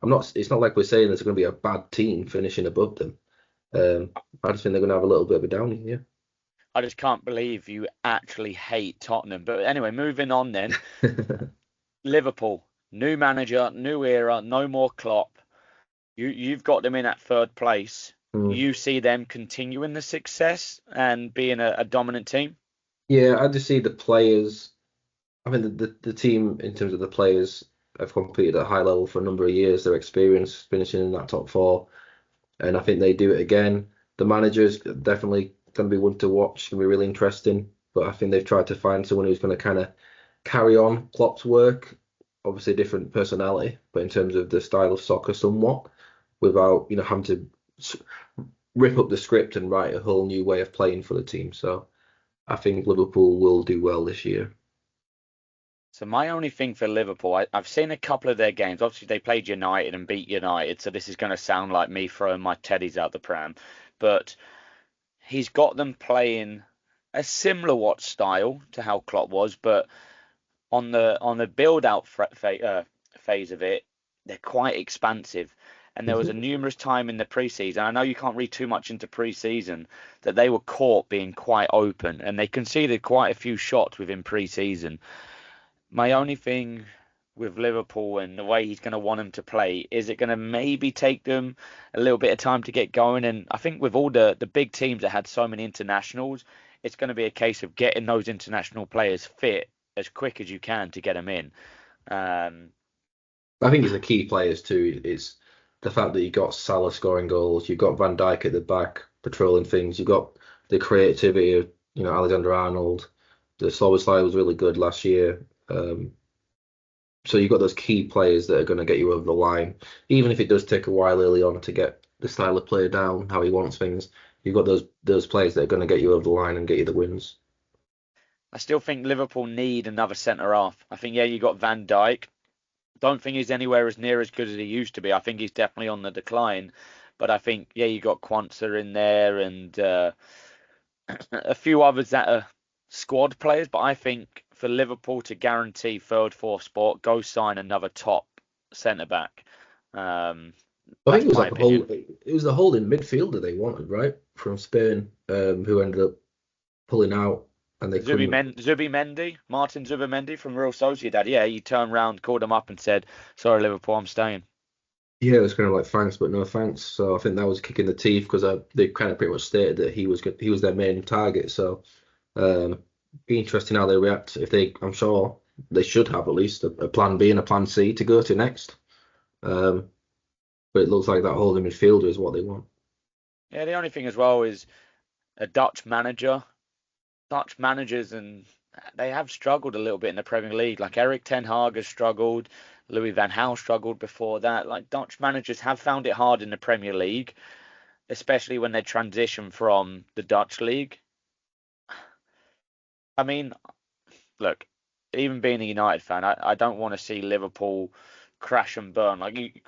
it's not like we're saying there's going to be a bad team finishing above them. Um, I just think they're going to have a little bit of a down year. I just can't believe you actually hate Tottenham. But anyway, moving on then. Liverpool, new manager, new era, no more Klopp. You've got them in at third place. Mm. you see them continuing the success and being a dominant team? Yeah, I just see the players. I mean, the team in terms of the players have competed at a high level for a number of years. Their experience finishing in that top four, and I think they do it again. The manager's definitely going to be one to watch. Going to be really interesting. But I think they've tried to find someone who's going to kind of carry on Klopp's work. Obviously, a different personality, but in terms of the style of soccer, somewhat, without having to rip up the script and write a whole new way of playing for the team. So I think Liverpool will do well this year. So my only thing for Liverpool, I've seen a couple of their games. Obviously, they played United and beat United, so this is going to sound like me throwing my teddies out the pram. But he's got them playing a similar watch style to how Klopp was, but on the build out phase of it, they're quite expansive. And there was a Mhm. numerous time in the preseason. I know you can't read too much into preseason that they were caught being quite open, and they conceded quite a few shots within preseason. My only thing with Liverpool and the way he's going to want them to play, is it going to maybe take them a little bit of time to get going? And I think with all the big teams that had so many internationals, it's going to be a case of getting those international players fit as quick as you can to get them in. Um, I think it's the key players too. It's the fact that you got Salah scoring goals, you've got Van Dijk at the back patrolling things, you've got the creativity of Alexander Arnold. The Szoboszlai was really good last year. So you've got those key players that are going to get you over the line, even if it does take a while early on to get the style of play down, how he wants things. You've got those players that are going to get you over the line and get you the wins. I still think Liverpool need another centre half. I think, yeah, you got Van Dijk. Don't think he's anywhere as near as good as he used to be. I think he's definitely on the decline. But I think, yeah, you got Quansah in there and a few others that are squad players. But I think for Liverpool to guarantee third, fourth spot, go sign another top centre back. Um, I think that's it was my like opinion. it was the holding midfielder they wanted, right? From Spain, who ended up pulling out and they couldn't. Zubimendi, Martin Zubimendi from Real Sociedad. Yeah, he turned round, called him up, and said, "Sorry, Liverpool, I'm staying." Yeah, it was kind of like thanks, but no thanks. So I think that was kicking the teeth because they kind of pretty much stated that he was their main target. So be interesting how they react. If they, I'm sure they should have at least a plan B and a plan C to go to next. Um, but it looks like that holding midfielder is what they want. Yeah, the only thing as well is a Dutch manager. Dutch managers and they have struggled a little bit in the Premier League. Like Eric Ten Hag has struggled, Louis van Gaal struggled before that. Like Dutch managers have found it hard in the Premier League, especially when they transition from the Dutch league. I mean, look, even being a United fan, I don't want to see Liverpool crash and burn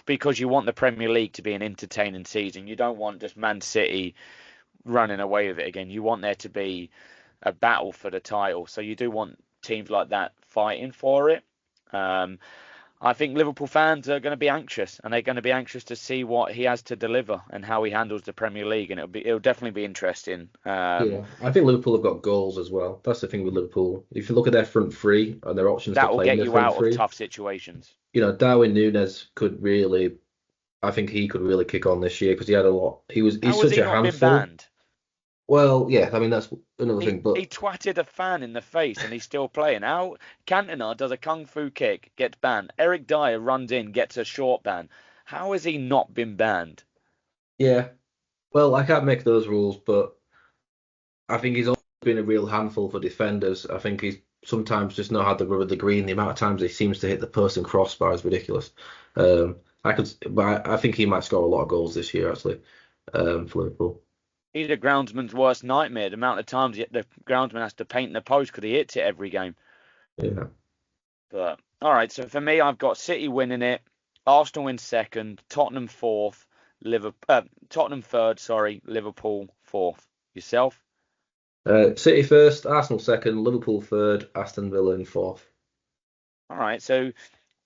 because you want the Premier League to be an entertaining season. You don't want just Man City running away with it again. You want there to be a battle for the title. So you do want teams like that fighting for it. Um, I think Liverpool fans are going to be anxious, and they're going to be anxious to see what he has to deliver and how he handles the Premier League, and it'll definitely be interesting. Yeah, I think Liverpool have got goals as well. That's the thing with Liverpool. If you look at their front three and their options to That will play in get their you front out of three, tough situations. Darwin Núñez could really, I think he could really kick on this year because he had a lot. He's How has such he a not been handful. banned? Well, yeah, I mean that's another He thing, he but twatted a fan in the face and he's still playing. How Cantona does a kung fu kick, gets banned. Eric Dyer runs in, gets a short ban. How has he not been banned? yeah, well, I can't make those rules, but I think he's always been a real handful for defenders. I think he's sometimes just not had the rub of the green. The amount of times he seems to hit the post and crossbar is ridiculous. But I think he might score a lot of goals this year actually, for Liverpool. He's a groundsman's worst nightmare. The amount of times the groundsman has to paint the post because he hits it every game. Yeah. But all right, so for me, I've got City winning it, Arsenal in second, Tottenham fourth, Tottenham third, sorry, Liverpool fourth. Yourself? City first, Arsenal second, Liverpool third, Aston Villa in fourth. All right, so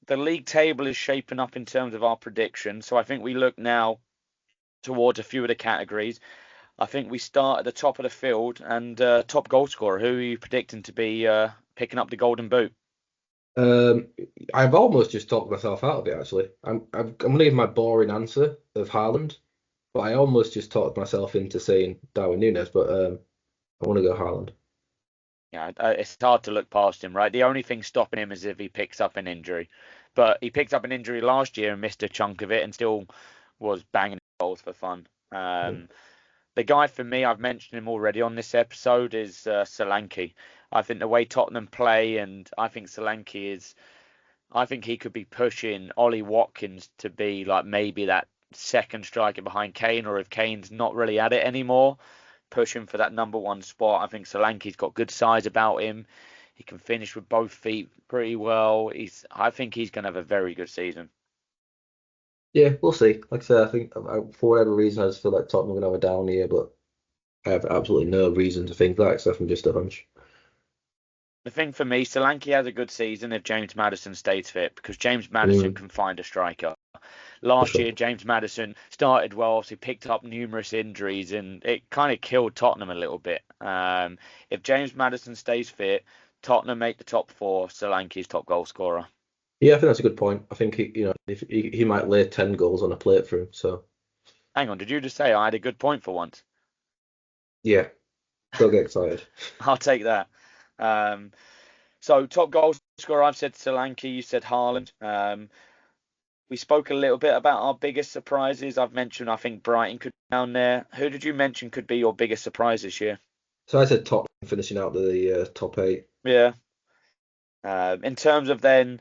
the league table is shaping up in terms of our predictions. So I think we look now towards a few of the categories. I think we start at the top of the field and top goal scorer. Who are you predicting to be picking up the Golden Boot? Um, I've almost just talked myself out of it actually. I'm going to give my boring answer of Haaland. But I almost just talked myself into saying Darwin Núñez, but I want to go Haaland. Yeah, it's hard to look past him, right? The only thing stopping him is if he picks up an injury. But he picked up an injury last year and missed a chunk of it and still was banging goals for fun. Yeah. The guy for me, I've mentioned him already on this episode, is Solanke. I think the way Tottenham play, and I think Solanke is, I think he could be pushing Ollie Watkins to be like maybe that second striker behind Kane, or if Kane's not really at it anymore, pushing for that number one spot. I think Solanke's got good size about him. He can finish with both feet pretty well. I think he's going to have a very good season. Yeah, we'll see. Like I said, I think for whatever reason, I just feel like Tottenham are going to have a down year, but I have absolutely no reason to think that except from just a hunch. The thing for me, Solanke has a good season if James Maddison stays fit, because James Maddison Mm, can find a striker. for Last sure. year, James Maddison started well, so he picked up numerous injuries, and it kind of killed Tottenham a little bit. If James Maddison stays fit, Tottenham make the top four. Solanke's top goal scorer. Yeah, I think that's a good point. I think if he might lay 10 goals on a plate for him. So Hang on, did you just say I had a good point for once? yeah, don't get excited. I'll take that. Um, so top goal scorer, I've said Solanke, you said Haaland. We spoke a little bit about our biggest surprises. I've mentioned I think Brighton could be down there. Who did you mention could be your biggest surprise this year? So I said Tottenham finishing out the top eight. Yeah. In terms of then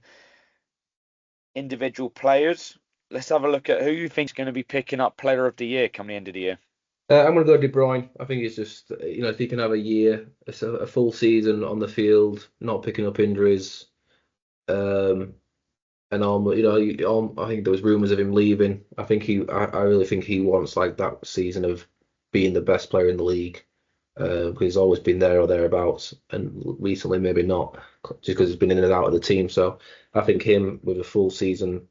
individual players, let's have a look at who you think is going to be picking up Player of the Year come the end of the year. I'm going to go De Bruyne. I think it's just if he can have a year, a full season on the field, not picking up injuries, um, and all I think there was rumors of him leaving. I really think he wants like that season of being the best player in the league. Because he's always been there or thereabouts, and recently maybe not, just because he's been in and out of the team. So I think him with a full season,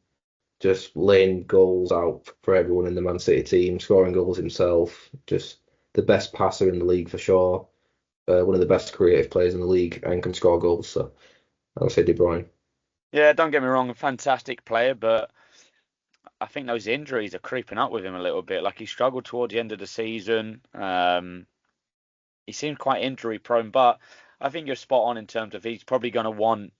just laying goals out for everyone in the Man City team, scoring goals himself, just the best passer in the league for sure, one of the best creative players in the league, and can score goals. So I'll say De Bruyne. Yeah, don't get me wrong, a fantastic player, but I think those injuries are creeping up with him a little bit. Like he struggled towards the end of the season. He seemed quite injury prone, but I think you're spot on in terms of he's probably going to want.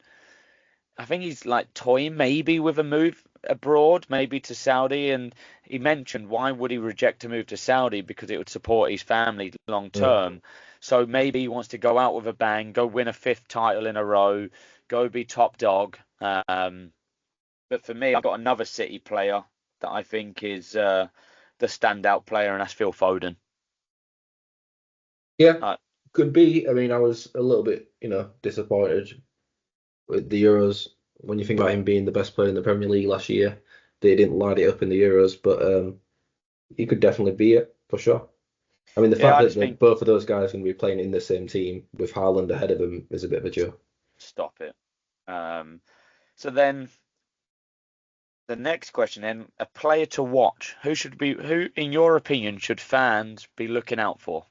I think he's like toying maybe with a move abroad, maybe to Saudi. And he mentioned why would he reject a move to Saudi because it would support his family long Mm. term. So maybe he wants to go out with a bang, go win a fifth title in a row, go be top dog. But for me, I've got another City player that I think is the standout player, and that's Phil Foden. Yeah, Uh, could be. I mean, I was a little bit, disappointed with the Euros when you think about him being the best player in the Premier League last year. They didn't light it up in the Euros, but he could definitely be it for sure. I mean, the yeah, fact I that just think both of those guys are going to be playing in the same team with Haaland ahead of them is a bit of a joke. stop it. Um, so then the next question, then a player to watch. Who, in your opinion, should fans be looking out for?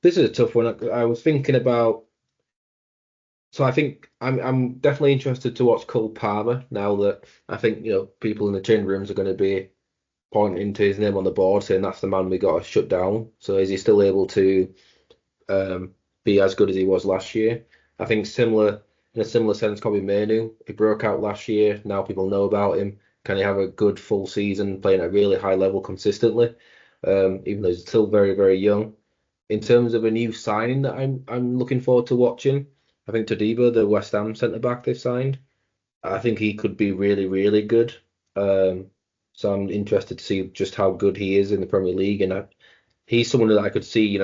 This is a tough one. I was thinking about, so I think I'm definitely interested to watch Cole Palmer now that I think people in the change rooms are going to be pointing to his name on the board saying that's the man we got to shut down. So is he still able to um, be as good as he was last year? I think in a similar sense, Kobe Manu, he broke out last year. Now people know about him. Can he have a good full season playing at a really high level consistently? Even though he's still very, very young. In terms of a new signing that I'm looking forward to watching, I think Todibo, the West Ham centre back they've signed, I think he could be really, really good. Um, so I'm interested to see just how good he is in the Premier League, and he's someone that I could see,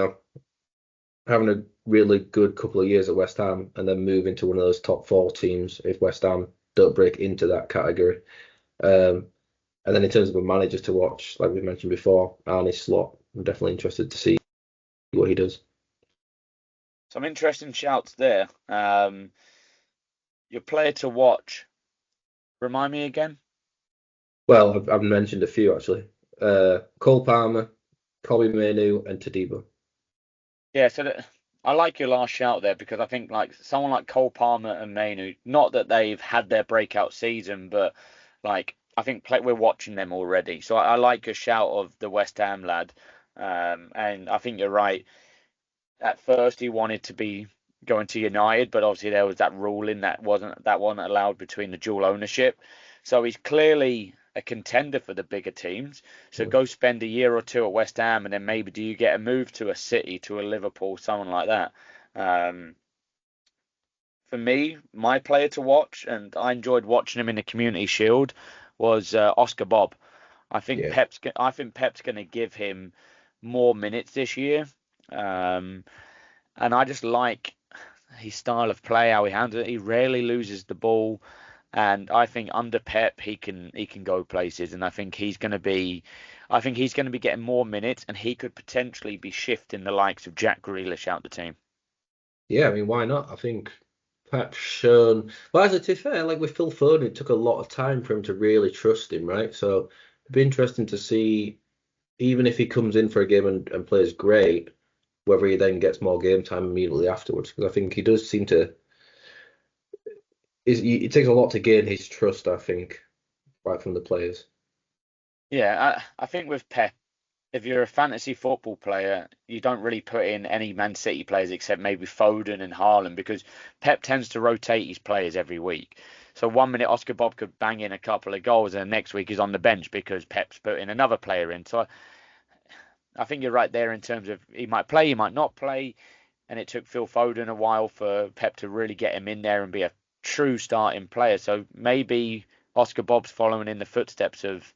having a really good couple of years at West Ham and then move into one of those top four teams if West Ham don't break into that category. Um, and then in terms of a manager to watch, like we mentioned before, Arne Slot, I'm definitely interested to see what he does. Some interesting shouts there. Your player to watch. Remind me again. Well, I've mentioned a few actually. Cole Palmer, Kobe Manu, and Todibo. Yeah, I like your last shout there because I think like someone like Cole Palmer and Mainu, not that they've had their breakout season, but like we're watching them already. So I like your shout of the West Ham lad, and I think you're right. At first, he wanted to be going to United, but obviously there was that ruling that wasn't allowed between the dual ownership. So he's clearly a contender for the bigger teams. So Mm. go spend a year or two at West Ham, and then maybe do you get a move to a City, to a Liverpool, someone like that. Um, for me, my player to watch, and I enjoyed watching him in the Community Shield, was Oscar Bob. Yeah. I think Pep's going to give him more minutes this year, um, and I just like his style of play, how he handles it. He rarely loses the ball, and I think under Pep he can go places, and I think he's going to be getting more minutes, and he could potentially be shifting the likes of Jack Grealish out the team. Yeah, I mean, why not? I think Pep's shown. Well, as to be fair, like with Phil Foden, it took a lot of time for him to really trust him, right? So it'd be interesting to see, even if he comes in for a game and plays great, whether he then gets more game time immediately afterwards. Because I think he does seem to. It takes a lot to gain his trust, I think, right from the players. Yeah, I think with Pep, if you're a fantasy football player, you don't really put in any Man City players except maybe Foden and Haaland because Pep tends to rotate his players every week. So one minute Oscar Bob could bang in a couple of goals, and the next week he's on the bench because Pep's putting another player in. So I think you're right there in terms of he might play, he might not play, and it took Phil Foden a while for Pep to really get him in there and be a true starting player. So maybe Oscar Bob's following in the footsteps of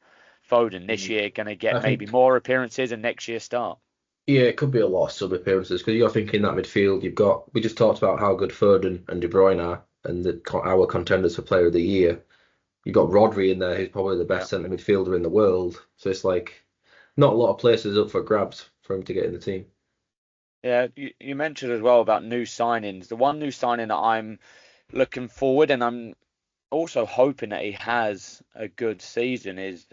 Foden this Mm. year, going to get I maybe think, more appearances and next year start. yeah, it could be a lot of sub appearances because you're thinking that midfield, we just talked about how good Foden and De Bruyne are and our contenders for player of the year. You've got Rodri in there, who's probably the Yeah. best centre midfielder in the world. So it's like not a lot of places up for grabs for him to get in the team. Yeah, you mentioned as well about new signings. The one new signing that I'm looking forward and I'm also hoping that he has a good season is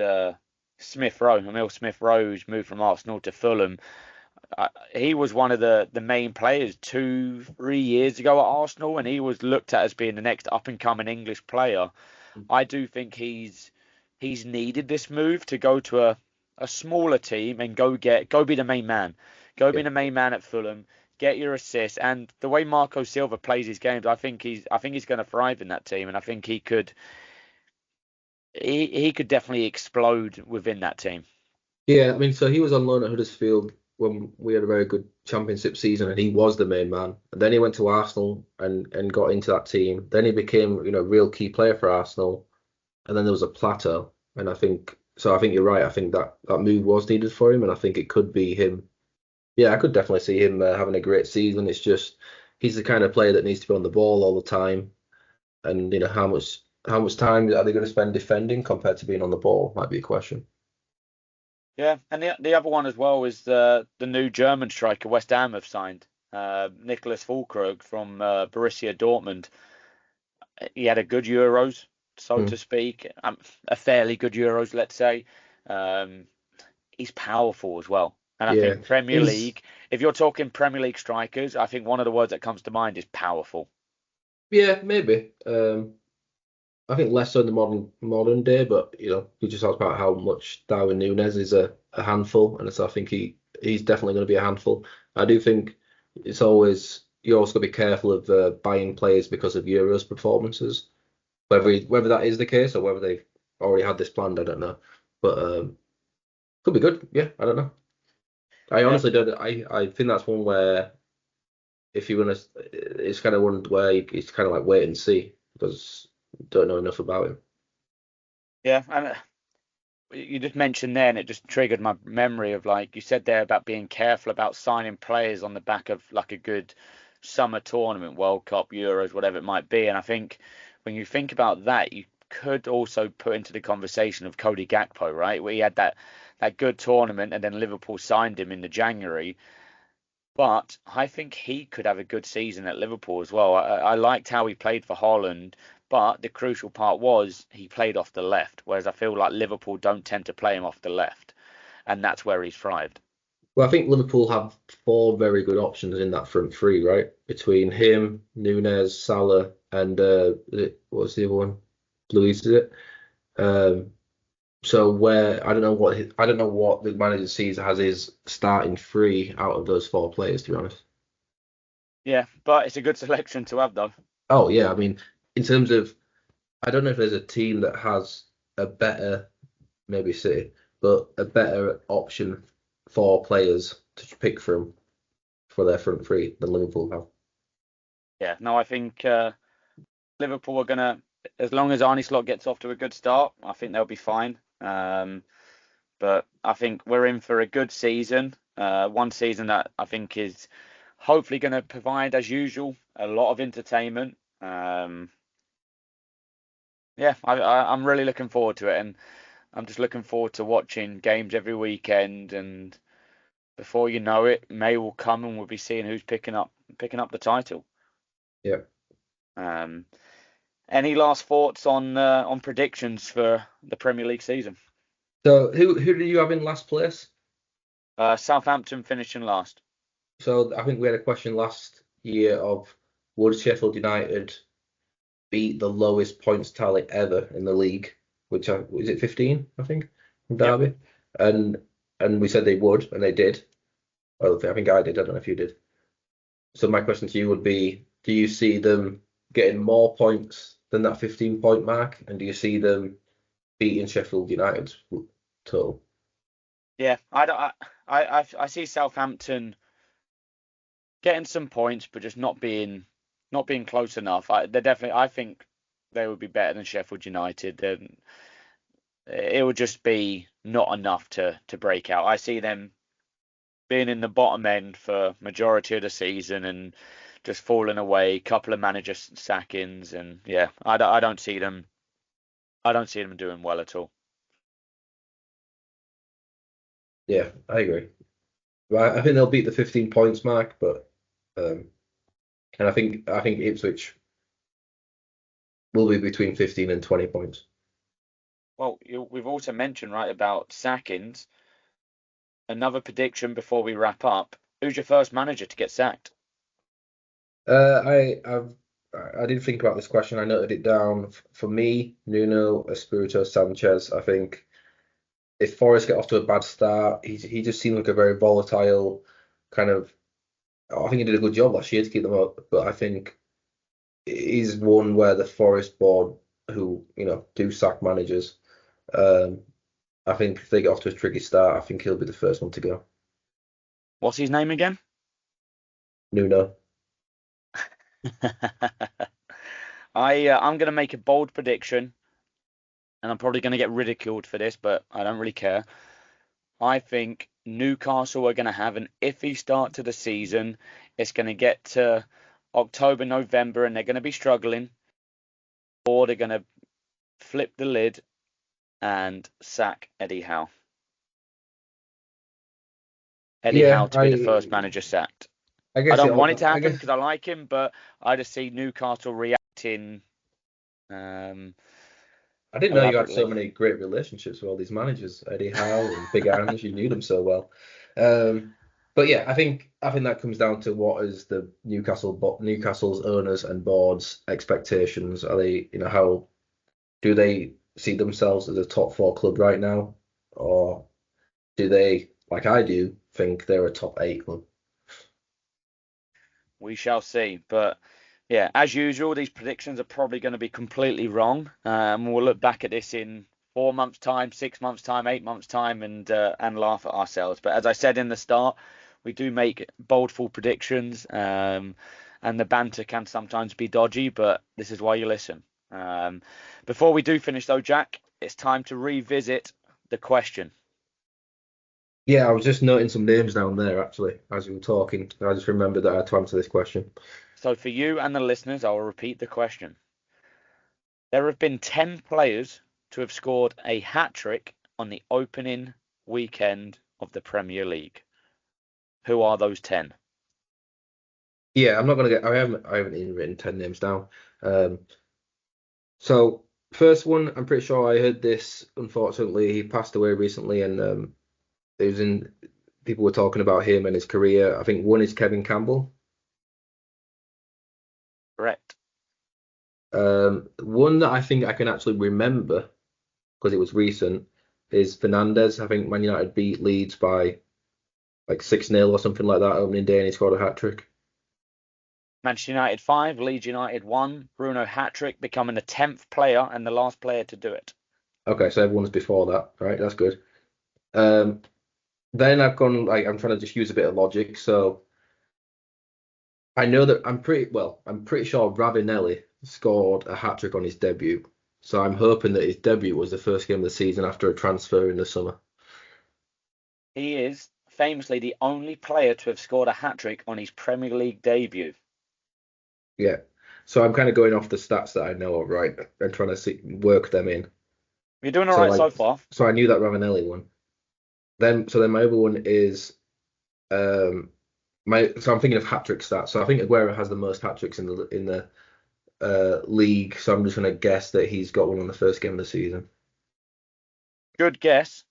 Smith Rowe. Emil Smith Rowe, who's moved from Arsenal to Fulham. He was one of the main players 2, 3 years ago at Arsenal, and he was looked at as being the next up and coming English player. I do think he's needed this move to go to a smaller team and go be the main man. Go be Yeah. the main man at Fulham, get your assists, and the way Marco Silva plays his games, I think he's going to thrive in that team, and I think he could definitely explode within that team. Yeah, I mean, so he was on loan at Huddersfield when we had a very good championship season, and he was the main man. And then he went to Arsenal and got into that team. Then he became, a real key player for Arsenal. And then there was a plateau. And I think so. I think you're right. I think that move was needed for him, and I think it could be him. Yeah, I could definitely see him having a great season. It's just he's the kind of player that needs to be on the ball all the time, and how much time are they going to spend defending compared to being on the ball might be a question. Yeah, and the other one as well is the new German striker West Ham have signed, Nicholas Füllkrug from Borussia Dortmund. He had a good Euros, so Hmm. to speak, a fairly good Euros, let's say. Um, he's powerful as well, and I Yeah, think Premier he's League. If you're talking Premier League strikers, I think one of the words that comes to mind is powerful. yeah maybe. I think less so in the modern day, but we just talked about how much Darwin Núñez is a handful, and so I think he's definitely going to be a handful. I do think it's always you also got to be careful of buying players because of Euros performances. Whether that is the case or whether they've already had this planned, I don't know. But could be good. Yeah, I don't know. I Yeah, honestly don't. I think that's one where if you want to, it's kind of one where it's kind of like wait and see because don't know enough about him. yeah, and you just mentioned there, and it just triggered my memory of like you said there about being careful about signing players on the back of like a good summer tournament, World Cup, Euros, whatever it might be. And I think when you think about that, you could also put into the conversation of Cody Gakpo, right? Where he had that good tournament, and then Liverpool signed him in the January. But I think he could have a good season at Liverpool as well. I liked how he played for Holland, but the crucial part was he played off the left, whereas I feel like Liverpool don't tend to play him off the left, and that's where he's thrived. Well, I think Liverpool have four very good options in that front three, right? Between him, Nunes, Salah, and what was the other one? Luis, is it? Um, So where I don't know what the manager sees as his starting three out of those four players, to be honest. Yeah, but it's a good selection to have, though. Oh yeah, I mean, in terms of I don't know if there's a team that has a better, maybe City, but a better option for players to pick from for their front three than Liverpool have. Yeah, no, I think Liverpool are gonna, as long as Arne Slot gets off to a good start, I think they'll be fine. But I think we're in for a good season. One season that I think is hopefully going to provide, as usual, a lot of entertainment. Yeah, I'm really looking forward to it, and I'm just looking forward to watching games every weekend. And before you know it, May will come, and we'll be seeing who's picking up the title. Yeah. Um, any last thoughts on predictions for the Premier League season? So who do you have in last place? Southampton finishing last. So I think we had a question last year of would Sheffield United beat the lowest points tally ever in the league, which is it 15, I think, from Yep. Derby, and and we said they would, and they did. Well, I think I did. I don't know if you did. So my question to you would be, do you see them getting more points than that 15 point mark, and do you see them beating Sheffield United's total? Yeah, I see Southampton getting some points, but just not being close enough. I think they would be better than Sheffield United. It would just be not enough to break out. I see them being in the bottom end for majority of the season and just falling away. Couple of manager sackings, and yeah, I don't see them. I don't see them doing well at all. Yeah, I agree. Right, I think they'll beat the 15 points mark, but um, and I think Ipswich will be between 15 and 20 points. Well, we've also mentioned right about sackings. Another prediction before we wrap up. Who's your first manager to get sacked? I did think about this question. I noted it down. For me, Nuno Espirito Sanchez. I think if Forest get off to a bad start, he just seemed like a very volatile kind of. I think he did a good job last year to keep them up, but I think he's one where the Forest board, who do sack managers, um, I think if they get off to a tricky start, I think he'll be the first one to go. What's his name again? Nuno. I'm going to make a bold prediction, and I'm probably going to get ridiculed for this, but I don't really care. I think Newcastle are going to have an iffy start to the season. It's going to get to October, November, and they're going to be struggling, or they're going to flip the lid and sack Eddie Howe. Eddie Howe Yeah, to be the first manager sacked. I I guess don't want it to I happen guess because I like him, but I just see Newcastle reacting um, I didn't know you had so elaborately. many great relationships with all these managers, Eddie Howe and Big Ange. You knew them so well. Um, but yeah, I think that comes down to what is the Newcastle's owners and boards expectations. Are they, how do they see themselves as a top four club right now, or do they, like I do, think they're a top eight club? We shall see. But yeah, as usual, these predictions are probably going to be completely wrong. We'll look back at this in 4 months' time, 6 months' time, 8 months' time, and laugh at ourselves. But as I said in the start, we do make boldful predictions, and the banter can sometimes be dodgy, but this is why you listen. Um, Before we do finish though, Jack, it's time to revisit the question. Yeah, I was just noting some names down there actually as you were talking. I just remembered that I had to answer this question. So for you and the listeners, I will repeat the question. There have been 10 players to have scored a hat trick on the opening weekend of the Premier League. Who are those 10? Yeah, I'm not gonna get. I haven't even written 10 names down. Um, so first one, I'm pretty sure I heard this. Unfortunately, he passed away recently, and it was in people were talking about him and his career. I think one is Kevin Campbell. Correct. One that I think I can actually remember because it was recent. is Fernandez. I think Man United beat Leeds by like 6-0 or something like that opening day, and he scored a hat trick. Manchester United 5, Leeds United 1. Bruno hat-trick, becoming the 10th player and the last player to do it. Okay, so everyone's before that, right? That's good. Um, then I've gone like I'm trying to just use a bit of logic. So I know that I'm pretty sure Ravanelli scored a hat trick on his debut. So I'm hoping that his debut was the first game of the season after a transfer in the summer. He is famously the only player to have scored a hat-trick on his Premier League debut. Yeah. So I'm kind of going off the stats that I know of, right, and trying to work them in. You're doing all So right like, so far. so I knew that Ravanelli one. So then my other one is so I'm thinking of hat trick stats. So I think Aguero has the most hat tricks in the league. So I'm just gonna guess that he's got one on the first game of the season. Good guess,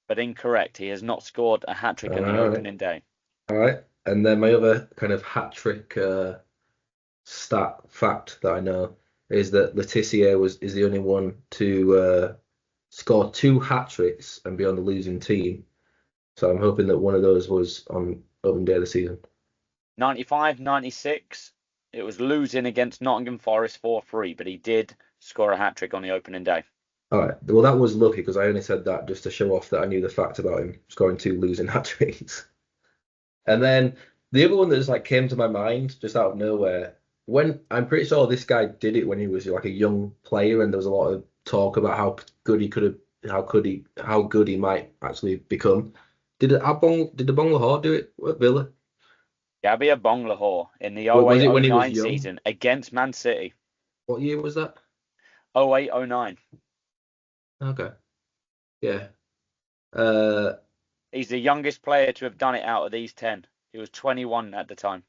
but incorrect. He has not scored a hat-trick on the All right, opening day. all right. And then my other kind of hat trick stat fact that I know is that Letitia is the only one to score two hat tricks and be on the losing team. So I'm hoping that one of those was on opening day of the season. 95, 96. It was losing against Nottingham Forest 4-3, but he did score a hat-trick on the opening day. All right. Well, that was lucky because I only said that just to show off that I knew the fact about him scoring two losing hat tricks. And then the other one that just like came to my mind just out of nowhere, when I'm pretty sure this guy did it when he was like a young player, and there was a lot of talk about how good he could have, how good he might actually become. Did the Bong Lahore do it at Villa? Gabby Bong Lahore in the Was it when he was 08-09 young? season against Man City. What year was that? 08-09. Okay. Yeah. Uh, He's the youngest player to have done it out of these 10. He was 21 at the time.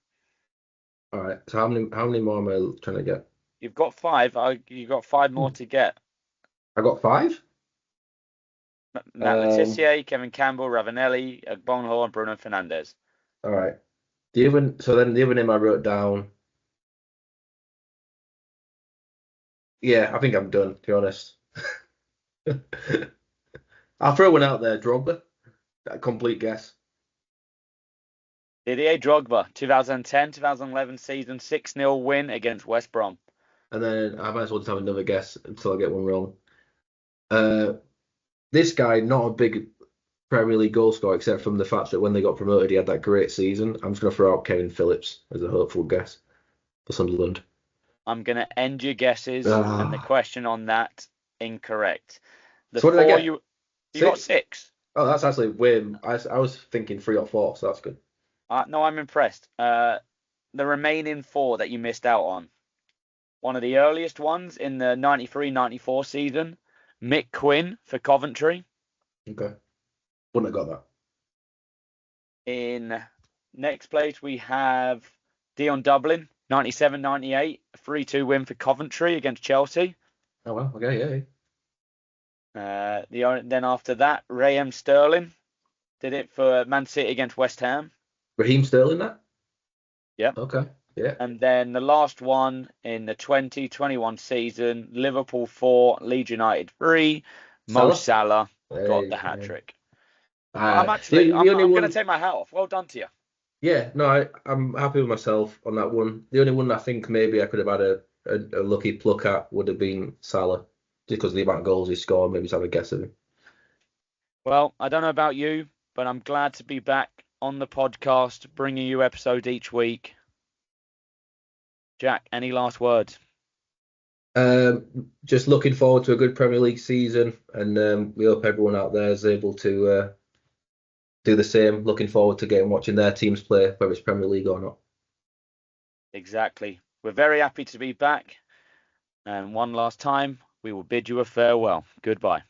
all right. So how many more am I trying to get? You've got 5. You've got 5 more to get. I got five. Matt Um, Letitia, Kevin Campbell, Ravanelli, Bong Lahore, and Bruno Fernandes. all right. The other name I wrote down. Yeah, I think I'm done, to be honest. I'll throw one out there, Drogba. A complete guess. Didier Drogba, 2010-2011 season, 6-0 win against West Brom. And then I might as well just have another guess until I get one wrong. Uh, this guy, not a big Premier League goal scorer, except from the fact that when they got promoted, he had that great season. I'm just going to throw out Kevin Phillips as a hopeful guess for Sunderland. I'm going to end your guesses and the Ah. question on that incorrect. The So what did I four get? you got Six? 6. Oh, that's actually way. I was thinking three or four, so that's good. No, I'm impressed. The remaining 4 that you missed out on. One of the earliest ones in the 93-94 season, Mick Quinn for Coventry. Okay. Wouldn't have got In next place, we have Dion Dublin, 97-98, 3-2 win for Coventry against Chelsea. that. Oh well, okay, yeah. Then after that, Raheem Sterling did it for Man City against West Ham. Raheem Sterling, that? Yep. Okay, yeah. And then the last one in the 2021 season, Liverpool 4, Leeds United 3, Mo Salah? Salah got the Hey, hat yeah. trick. I'm actually, The only I'm going to one, take my hat off. Well done to you. yeah, no, I'm happy with myself on that one. The only one I think maybe I could have had a lucky pluck at would have been Salah, just because of the amount of goals he scored. Maybe just have a guess of him. Well, I don't know about you, but I'm glad to be back on the podcast, bringing you episodes each week. Jack, any last words? Just looking forward to a good Premier League season, and we hope everyone out there is able to do the same. Looking forward to getting watching their teams play, whether it's Premier League or not. Exactly. We're very happy to be back. And one last time, we will bid you a farewell. Goodbye.